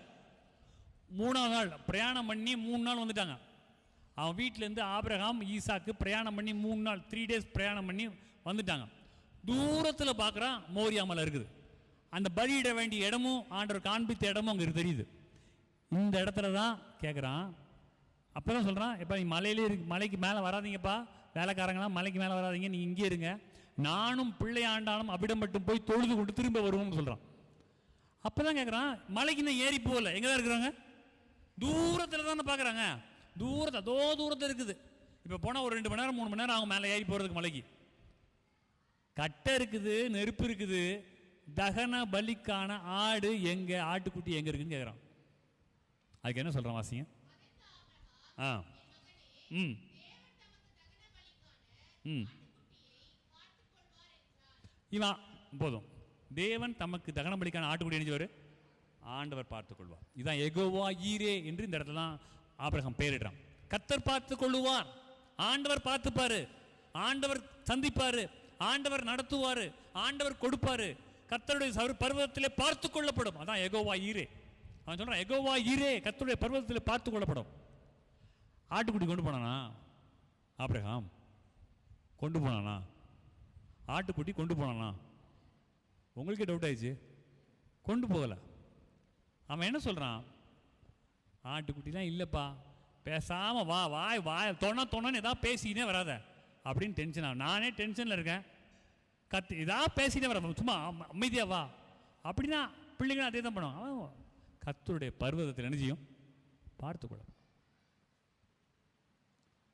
3ஆம் நாள் பிரயாணம் பண்ணி 3 நாள் வந்துட்டாங்க. அவன் வீட்டிலேருந்து ஆபிரகாம் ஈசாக்கு பிரயாணம் பண்ணி 3 நாள் 3 days பிரயாணம் பண்ணி வந்துட்டாங்க. தூரத்தில் பார்க்குறான் மோரியா மலை இருக்குது. அந்த பலியிட வேண்டிய இடமும் ஆண்டவர் காண்பித்த இடமும் அங்கே தெரியுது. இந்த இடத்துல தான் கேட்குறான். அப்போ தான் சொல்கிறான், இப்போ நீ மலைக்கு மேலே வராதிங்கப்பா, வேலைக்காரங்களாம் மலைக்கு மேலே வராதிங்க, நீங்கள் இங்கே இருங்க, நானும் பிள்ளை ஆண்டாலும் அவ்விடம் மட்டும் போய் தொழுது கொண்டு திரும்ப வருவோம்னு சொல்கிறான். அப்போ தான் கேட்குறான், மலைக்கு இன்னும் ஏறி போகல, எங்கே தான் இருக்கிறாங்க? தூரத்தில் தானே பார்க்குறாங்க. தூரத்தில் இருக்குது. இப்போ போனால் ஒரு 2 மணி நேரம் 3 மணி நேரம் ஆகும் மேலே ஏறி போகிறதுக்கு. மலைக்கு கட்டை இருக்குது, நெருப்பு இருக்குது, தகன பலிக்கான ஆடு எங்க, ஆட்டுக்குட்டி எங்க இருக்குன்னு கேட்குறான். அதுக்கு என்ன சொல்கிறான் வாசிங்க. இவன் போதும், தேவன் தமக்கு தகன பலிக்கான ஆட்டுக்குட்டி நினைச்சவர் ஆண்டவர் பார்த்துக் கொள்வார். இதுதான் யெகோவா ஈரே என்று இந்த இடத்துல தான் ஆபிரகாம் பெயரிடுறான். கர்த்தர் பார்த்து கொள்ளுவார், ஆண்டவர் பார்த்துப்பாரு, ஆண்டவர் சந்திப்பாரு, ஆண்டவர் நடத்துவாரு, ஆண்டவர் கொடுப்பாரு, கர்த்தருடைய பர்வதத்திலே பார்த்து கொள்ளப்படும். அதான் யெகோவா ஈரே. அவன் சொல்றான், யெகோவா ஈரே கர்த்தருடைய பர்வதத்திலே பார்த்து கொள்ளப்படும். ஆட்டுக்குட்டி கொண்டு போனானா ஆபிரகாம்? கொண்டு போனானா? ஆட்டுக்குட்டி கொண்டு போனானா? உங்களுக்கே டவுட் ஆயிடுச்சு, கொண்டு போகலை. அவன் என்ன சொல்கிறான், ஆட்டுக்குட்டிலாம் இல்லைப்பா, பேசாமல் வா, வாய் தொண்ணன்னு ஏதாவது பேசிக்கினே வராத அப்படின்னு டென்ஷன் ஆகும். நானே டென்ஷனில் இருக்கேன், ஏதாவது பேசிக்கிட்டே வர, சும்மா அமைதியாக வா அப்படின்னா பிள்ளைங்களும் அதே தான் பண்ணுவாங்க. அவன் கர்த்தருடைய பர்வதத்தில் என்ன செய்யும், பார்த்துக்கொள்ள.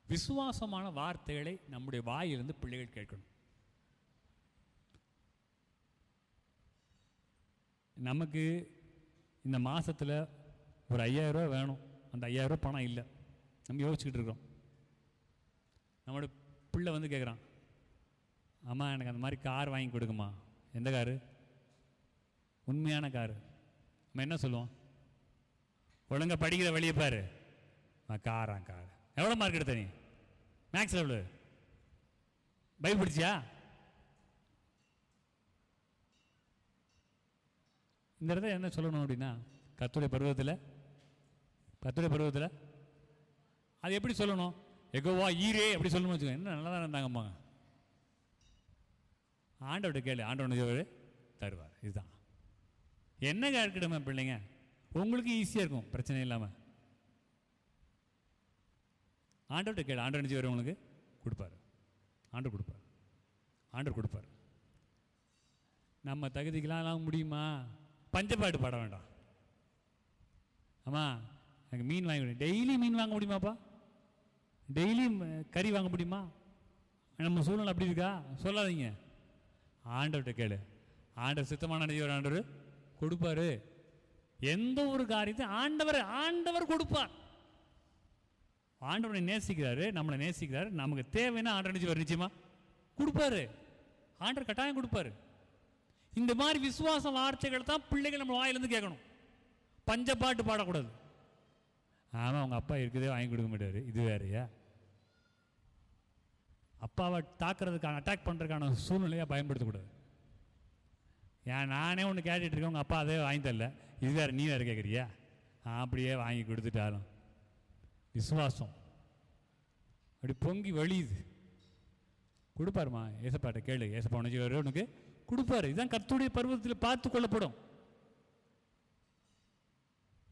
விசுவாசமான வார்த்தைகளை நம்முடைய வாயிலிருந்து பிள்ளைகள் கேட்கணும். நமக்கு இந்த மாதத்தில் ஒரு 5000 ரூபா வேணும், அந்த 5000 ரூபா பணம் இல்லை, நம்ம யோசிச்சுக்கிட்டு இருக்கோம். நம்மளோட பிள்ளை வந்து கேட்குறான், அம்மா எனக்கு அந்த மாதிரி கார் வாங்கி கொடுக்குமா. எந்த காரு? உண்மையான காரு. நம்ம என்ன சொல்லுவோம், ஒழுங்கா படிக்கிற வழியை பாரு, கார். எவ்வளோ மார்க் எடுத்த நீ மேக்ஸில்? எவ்வளோ? பைபிள் படிச்சியா? இந்த இடத்துல என்ன சொல்லணும் அப்படின்னா, கர்த்தருடைய பருவத்தில் அது எப்படி சொல்லணும், எகோவா ஈரே அப்படி சொல்லணும்னு வச்சுக்கோங்க. என்ன நல்லா தான் இருந்தாங்கம்மா. ஆண்டவர்கிட்ட கேளு, ஆண்டவர் தருவார். இதுதான் என்ன கேட்கணுமா பிள்ளைங்க, உங்களுக்கு ஈஸியாக இருக்கும், பிரச்சனை இல்லாமல். ஆண்டவர்கிட்ட கேளு, ஆண்டவர் நினச்சி வரும் உங்களுக்கு கொடுப்பார். ஆண்டவர் கொடுப்பார். நம்ம தகுதிக்கெல்லாம் முடியுமா? பஞ்சப்பாட்டு பாட வேண்டாம். ஆமாம், எனக்கு மீன் வாங்கி முடியும், டெய்லி மீன் வாங்க முடியுமாப்பா? டெய்லி கறி வாங்க முடியுமா? நம்ம சூழ்நிலை அப்படி இருக்கா? சொல்லாதீங்க. ஆண்டவர்கிட்ட கேளு, ஆண்டவர் சித்தமான நினைவு ஆண்டவர் கொடுப்பாரு. எந்த ஒரு காரியத்தை ஆண்டவர் கொடுப்பார். ஆண்டவரை நேசிக்கிறாரு, நம்மளை நேசிக்கிறாரு. நமக்கு தேவைன்னா ஆண்டவர் நினைச்சு நிச்சயமா கொடுப்பாரு. ஆண்டவர் கட்டாயம் கொடுப்பாரு. இந்த மாதிரி விசுவாச வார்த்தைகள் தான் பிள்ளைகள் நம்ம வாயிலிருந்து கேட்கணும். பஞ்சப்பாட்டு பாடக்கூடாது. ஆமாம், அவங்க அப்பா இருக்குதே வாங்கி கொடுக்க மாட்டாரு, இது வேறையா? அப்பாவை தாக்குறதுக்கான அட்டாக் பண்ணுறதுக்கான சூழ்நிலையாக பயன்படுத்தக்கூடாது. ஏன் நானே ஒன்று கேட்டுட்டு இருக்கேன், உங்கள் அப்பா அதே வாங்கி தரல, இது வேறு நீ வேறு கேட்குறியா? அப்படியே வாங்கி கொடுத்துட்டாலும் விசுவாசம் அப்படி பொங்கி வழியுது. கொடுப்பாருமா, ஏசப்பாட்ட கேளு, ஏசப்பா உனக்கு உனக்கு கொடுப்பாரு. இதுதான் கர்த்தருடைய பருவத்தில் பார்த்து கொள்ளப்படும்.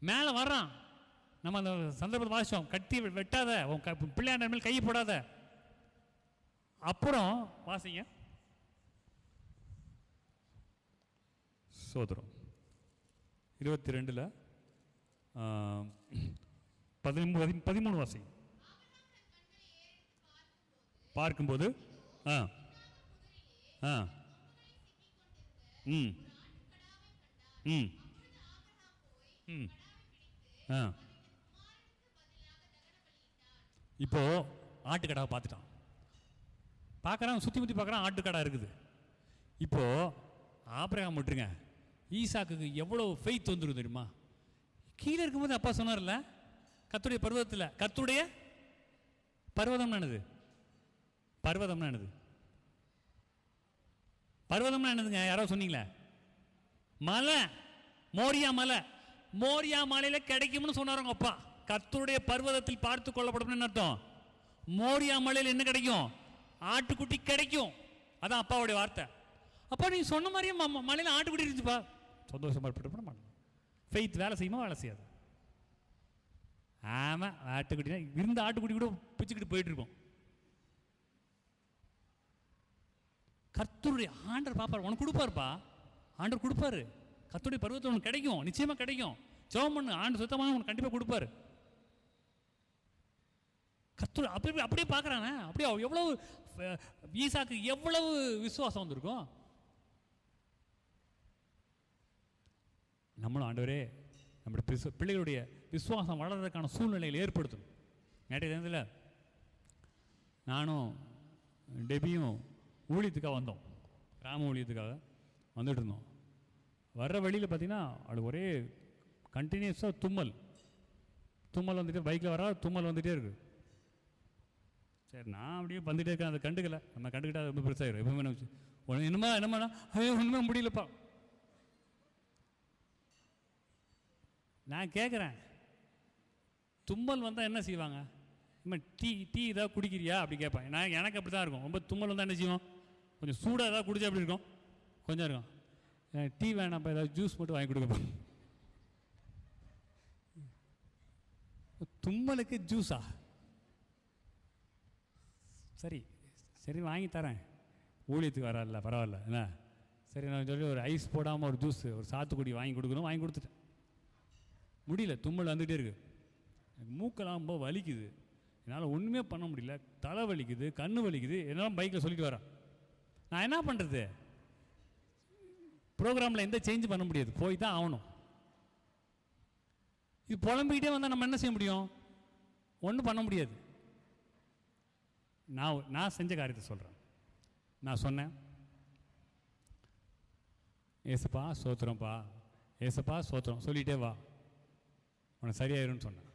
மேலே வர்றான், நம்ம அந்த சந்தர்ப்பத்தை வாசிச்சோம், கட்டி வெட்டாத, உன் பிள்ளையாண்ட மேல் கையை போடாத. அப்புறம் வாசிங்க, சோதரம் 22 13 வாசி. பார்க்கும்போது இப்போ ஆட்டுக்கடாவை பார்த்துட்டான். பார்க்குறான், சுற்றி முற்றி பார்க்குறான், ஆட்டுக்கடா இருக்குது. இப்போ ஆபிரகாம் விட்டுருங்க, ஈசாக்குக்கு எவ்வளோ ஃபெய்த் வந்துடும் தெரியுமா? கீழே இருக்கும்போது அப்பா சொன்னார்ல, கர்த்தருடைய பர்வதத்தில், கர்த்தருடைய பர்வதம்னா என்னது? பர்வதம்னா என்னதுங்க? யாரோ சொன்னீங்களே, மலை, மோரியா மலை. மோரியா மலையில கிடைக்கும்னு சொன்னாருங்க அப்பா. கர்த்தருடைய பர்வதத்தில் பார்த்து கொள்ளப்படும் அர்த்தம். மோரியா மலையில் என்ன கிடைக்கும்? ஆட்டுக்குட்டி கிடைக்கும். அதான் அப்பாவுடைய வார்த்தை. அப்பா நீ சொன்ன மாதிரியே மலையில் ஆட்டுக்குட்டி இருந்துச்சுப்பா, சந்தோஷமா இருப்ப. ஃபெய்த் வேலை செய்யுமா? வேலை செய்யாது. ஆமாம், ஆட்டுக்குட்டினா இருந்த ஆட்டுக்குட்டி கூட பிச்சுக்கிட்டு போயிட்டு இருக்கோம். கர்த்தருடைய ஆண்டவர் பாப்பார், உனக்கு கொடுப்பாருப்பா. ஆண்டவர் கொடுப்பாரு. கர்த்தருடைய பருவத்தில் உனக்கு கிடைக்கும், நிச்சயமாக கிடைக்கும். ஜெபம் பண்ணு, ஆண்டு சுத்தமாக உனக்கு கண்டிப்பாக கொடுப்பாரு. கர்த்தர் அப்படியே பார்க்குறானே, அப்படியே எவ்வளவு ஈசாக்கு எவ்வளவு விசுவாசம் வந்திருக்கும். நம்மளும் ஆண்டவரே நம்முடைய பிள்ளைகளுடைய விசுவாசம் வளர்றதுக்கான சூழ்நிலையில் ஏற்படுத்தணும். நேற்றைய தினத்தில் நானும் டெபியும் ஊழியத்துக்காக வந்தோம், கிராம ஊழியத்துக்காக வந்துட்டு இருந்தோம். வர்ற வழியில் பார்த்தீங்கன்னா அவளுக்கு ஒரே கண்டினியூஸாக தும்மல் வந்துட்டு, பைக்கில் வர தும்மல் வந்துகிட்டே இருக்கு. சரி, நான் அப்படியே வந்துகிட்டே இருக்கேன், அதை கண்டுக்கலை. நம்ம கண்டுக்கிட்டால் ரொம்ப பெருசாகிடும். எப்பவுமே என்னம்மா ஐயோ ஒன்றுமே முடியலப்பா. நான் கேட்குறேன், தும்மல் வந்தால் என்ன செய்வாங்க? இம்மா டீ ஏதாவது குடிக்கிறியா அப்படி கேட்பேன். எனக்கு அப்படி தான் இருக்கும். ரொம்ப தும்மல் வந்தால் என்ன செய்வோம்? கொஞ்சம் சூடாக ஏதாவது குடிச்சா அப்படி இருக்கும், கொஞ்சம் இருக்கும். டீ வேணாம்ப்பா, ஏதாவது ஜூஸ் மட்டும் வாங்கி கொடுக்கப்பா. தும்மலுக்கு ஜூஸா? சரி சரி வாங்கி தரேன், ஊழியத்துக்கு வரல பரவாயில்ல என்ன. சரி நான் சொல்லி ஒரு ஐஸ் போடாமல் ஒரு ஜூஸ், ஒரு சாத்துக்குடி வாங்கி கொடுக்கணும், வாங்கி கொடுத்துட்டேன். முடியல, தும்மல் வந்துகிட்டே இருக்குது. எனக்கு மூக்கெல்லாம் ரொம்ப வலிக்குது, என்னால் ஒன்றுமே பண்ண முடியல, தலை வலிக்குது, கண்ணு வலிக்குது, என்னால் பைக்கில் சொல்லிட்டு வரேன். நான் என்ன பண்ணுறது? ப்ரோக்ராமில் எந்த சேஞ்ச் பண்ண முடியாது, போய் தான் ஆகணும். இது புலம்பிக்கிட்டே வந்தால் நம்ம என்ன செய்ய முடியும்? ஒன்றும் பண்ண முடியாது. நான் செஞ்ச காரியத்தை சொல்கிறேன். நான் சொன்னேன், ஏசப்பா சோத்திரம்ப்பா, ஏசப்பா சோத்திரம் சொல்லிகிட்டே வா, உனக்கு சரியாயிரும்னு சொன்னேன்.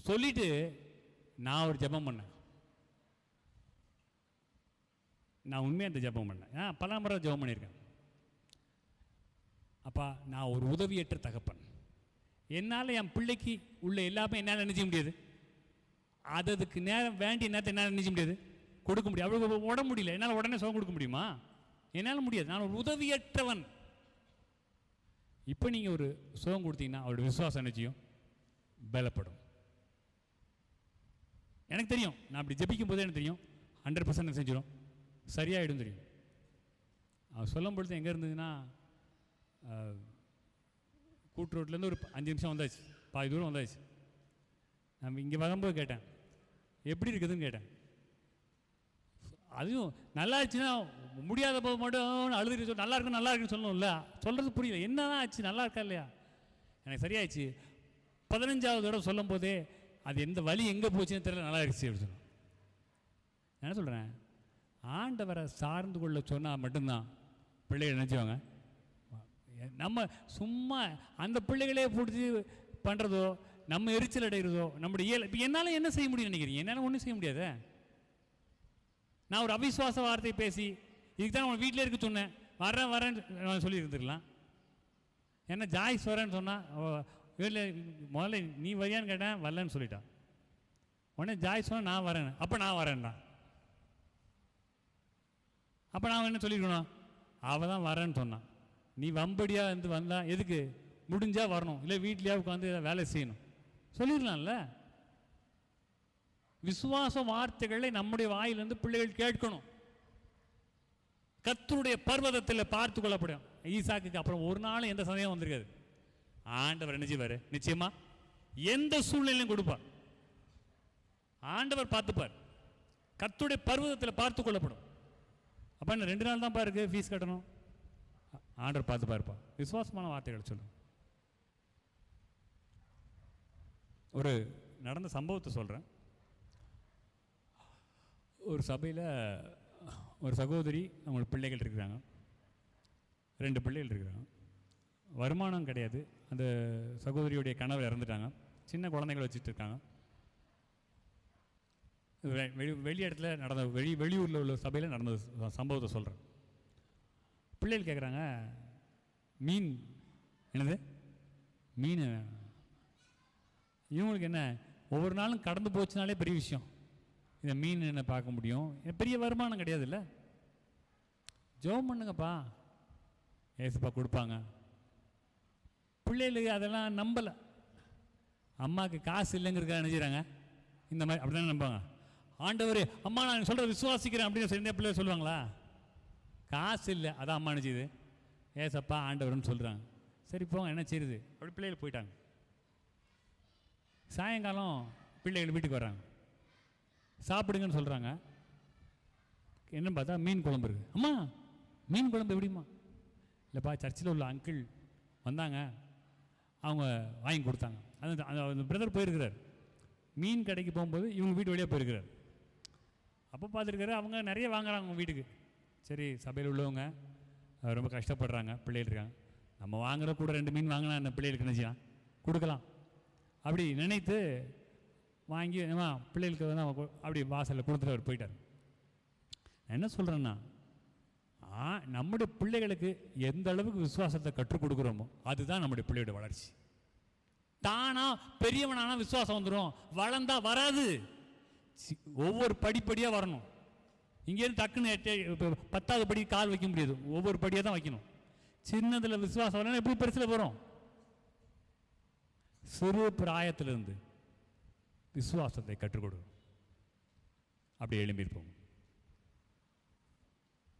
சொல்லிட்டு நான் ஒரு ஜெபம் பண்ணேன். நான் உண்மையாக அந்த ஜெபம் பண்ணேன், பல முறை ஜெபம் பண்ணியிருக்கேன். அப்பா, நான் ஒரு உதவியற்ற தகப்பன், என்னால் என் பிள்ளைக்கு உள்ள எல்லாமே என்னால் நினைச்ச முடியாது, அதுக்கு நேரம் வேண்டிய நேரத்தை என்னால் நினைச்ச முடியாது, கொடுக்க முடியாது. அவ்வளோ உட முடியல, என்னால் உடனே சுகம் கொடுக்க முடியுமா? என்னால் முடியாது, நான் ஒரு உதவியற்றவன். இப்போ நீங்கள் ஒரு சுகம் கொடுத்தீங்கன்னா அவருடைய விசுவாசம் நிச்சயம் பலப்படும். எனக்கு தெரியும், நான் அப்படி ஜெபிக்கும் போதே எனக்கு தெரியும் 100% செஞ்சிடும், சரியாயிடும் தெரியும். அவர் சொல்லும் பொழுது எங்கே இருந்ததுன்னா, கூட்டு ரோட்லேருந்து ஒரு 5 நிமிஷம் வந்தாச்சு, பாதி தூரம் வந்தாச்சு. நம்ம இங்கே வரும்போது கேட்டேன், எப்படி இருக்குதுன்னு கேட்டேன். அதுவும் நல்லா இருந்துச்சுன்னா முடியாத போது மட்டும் அழுதுட்டு நல்லா இருக்குன்னு நல்லா இருக்குன்னு சொல்லணும்ல, சொல்கிறது புரியல. என்ன தான் ஆச்சு, நல்லா இருக்கா இல்லையா? எனக்கு சரியாயிடுச்சு. 15வது தடவை சொல்லும் போதே அது எந்த வழி எங்கே போச்சுன்னு தெரியல, நல்லா இருந்துச்சு அப்படின்னு சொன்னோம். என்ன சொல்கிறேன், ஆண்டவரை சார்ந்து கொள்ள சொன்னால் மட்டும்தான் பிள்ளைகள் நினச்சிவாங்க. நம்ம சும்மா அந்த பிள்ளைகளே பிடிச்சி பண்ணுறதோ, நம்ம எரிச்சல் அடைகிறதோ நம்முடைய இப்போ என்னால் என்ன செய்ய முடியும் நினைக்கிறீங்க? என்னால் ஒன்றும் செய்ய முடியாத. நான் ஒரு அவிசுவாச வார்த்தை பேசி இதுக்கு தான் உன் வீட்டிலே இருக்க சொன்னேன், வரேன்னு சொல்லி இருந்துருக்கலாம். என்ன ஜாய்ஸ் வரேன்னு சொன்னால், இல்லை முதல்ல நீ வரியான்னு கேட்டேன், வரலன்னு சொல்லிட்டான். உடனே ஜாய்ஸ் சொன்னால் நான் வரேன், அப்போ நான் வரேன்டா. அப்போ நான் என்ன சொல்லியிருக்கணும்? அவள் தான் வரேன்னு சொன்னான், நீ வம்படியாக இருந்து வந்தா எதுக்கு? முடிஞ்சால் வரணும், இல்லை வீட்லேயே உட்காந்து வேலை செய்யணும் சொல்லிடலாம்ல. விசுவாச வார்த்தைகளை நம்முடைய வாயிலிருந்து பிள்ளைகள் கேட்கணும். கர்த்தருடைய பர்வதத்தில் பார்த்து கொள்ளப்படும். ஈசாக்கு அப்புறம் ஒரு நாள் எந்த சந்தேகம் வந்திருக்காது. ஆண்டவர் என்ன செய்வார்? நிச்சயமா எந்த சூழ்நிலையும் கொடுப்பார். ஆண்டவர் பார்த்துப்பார். கர்த்தருடைய பர்வதத்தில் பார்த்து கொள்ளப்படும். அப்போ என்ன 2 நாள் தான் பாருக்கு ஃபீஸ் கட்டணும், ஆண்டவர் பார்த்து பார்ப்பா. விசுவாசமான வார்த்தைகள் சொல்லும். ஒரு நடந்த சம்பவத்தை சொல்கிறேன். ஒரு சபையில் ஒரு சகோதரி, அவங்களுக்கு பிள்ளைகள் இருக்கிறாங்க, 2 பிள்ளைகள் இருக்கிறாங்க. வருமானம் கிடையாது. அந்த சகோதரியுடைய கணவர் இறந்துட்டாங்க. சின்ன குழந்தைகளை வச்சுட்டு இருக்காங்க. வெளி இடத்துல நடந்த வெளியூரில் உள்ள சபையில் நடந்த சம்பவத்தை சொல்கிறேன். பிள்ளைகள் கேட்குறாங்க, மீன் என்னது மீன்? இவங்களுக்கு என்ன, ஒவ்வொரு நாளும் கடந்து போச்சுனாலே பெரிய விஷயம். இந்த மீன் என்ன பார்க்க முடியும், பெரிய வருமானம் கிடையாது இல்லை. ஜெபம் பண்ணுங்கப்பா, ஏசப்பா கொடுப்பாங்க. பிள்ளைகளுக்கு அதெல்லாம் நம்பலை. அம்மாவுக்கு காசு இல்லைங்கிறதுக்காக நினைக்கிறாங்க இந்த மாதிரி, அப்படி தானே நம்பாங்க. ஆண்டவர் அம்மா நான் சொல்கிற விசுவாசிக்கிறேன் அப்படின்னு சொல்லி பிள்ளை சொல்லுவாங்களா? காசு இல்லை, அதான் அம்மா நினச்சிது, ஏசப்பா ஆண்டவர்னு சொல்கிறாங்க. சரி போங்க, என்ன செய்யுது? அப்படி பிள்ளைகள் போயிட்டாங்க. சாயங்காலம் பிள்ளைகள் வீட்டுக்கு வர்றாங்க, சாப்பிடுங்கன்னு சொல்கிறாங்க. என்னன்னு பார்த்தா மீன் குழம்பு இருக்குது. அம்மா மீன் குழம்பு எப்படிம்மா? இல்லைப்பா, சர்ச்சில் உள்ள அங்கிள் வந்தாங்க, அவங்க வாங்கி கொடுத்தாங்க. அந்த பிரதர் போயிருக்கிறார், மீன் கடைக்கு போகும்போது இவங்க வீட்டு வழியாக போயிருக்கிறார். அப்போ பார்த்துருக்காரு, அவங்க நிறைய வாங்குறாங்க அவங்க வீட்டுக்கு. சரி, சபையில் உள்ளவங்க ரொம்ப கஷ்டப்படுறாங்க, பிள்ளைகள் இருக்காங்க, நம்ம வாங்குற கூட 2 மீன் வாங்கினா அந்த பிள்ளைகளுக்கு நினச்சிக்கலாம் கொடுக்கலாம் அப்படி நினைத்து வாங்கி பிள்ளைகளுக்கு வந்து அப்படி வாசலில் கொடுத்துட்டு அவர் போயிட்டார். நான் என்ன சொல்கிறேன்னா, நம்முடைய பிள்ளைகளுக்கு எந்த அளவுக்கு விசுவாசத்தை கற்றுக் கொடுக்குறோமோ அதுதான் நம்முடைய பிள்ளையோட வளர்ச்சி. தானா பெரியவனானா விசுவாசம் வந்துடும், வளர்ந்தா வராது. ஒவ்வொரு படிப்படியாக வரணும். இங்கேருந்து டக்குன்னு இப்போ 10வது படி கால் வைக்க முடியாது, ஒவ்வொரு படியாக தான் வைக்கணும். சின்னதில் விசுவாசம் வரலன்னா எப்படி பெருசில் வரும்? சிறு பிராயத்திலிருந்து விசுவாசத்தை கற்றுக் கொடுக்கணும். அப்படி எழும்பியிருப்போம்.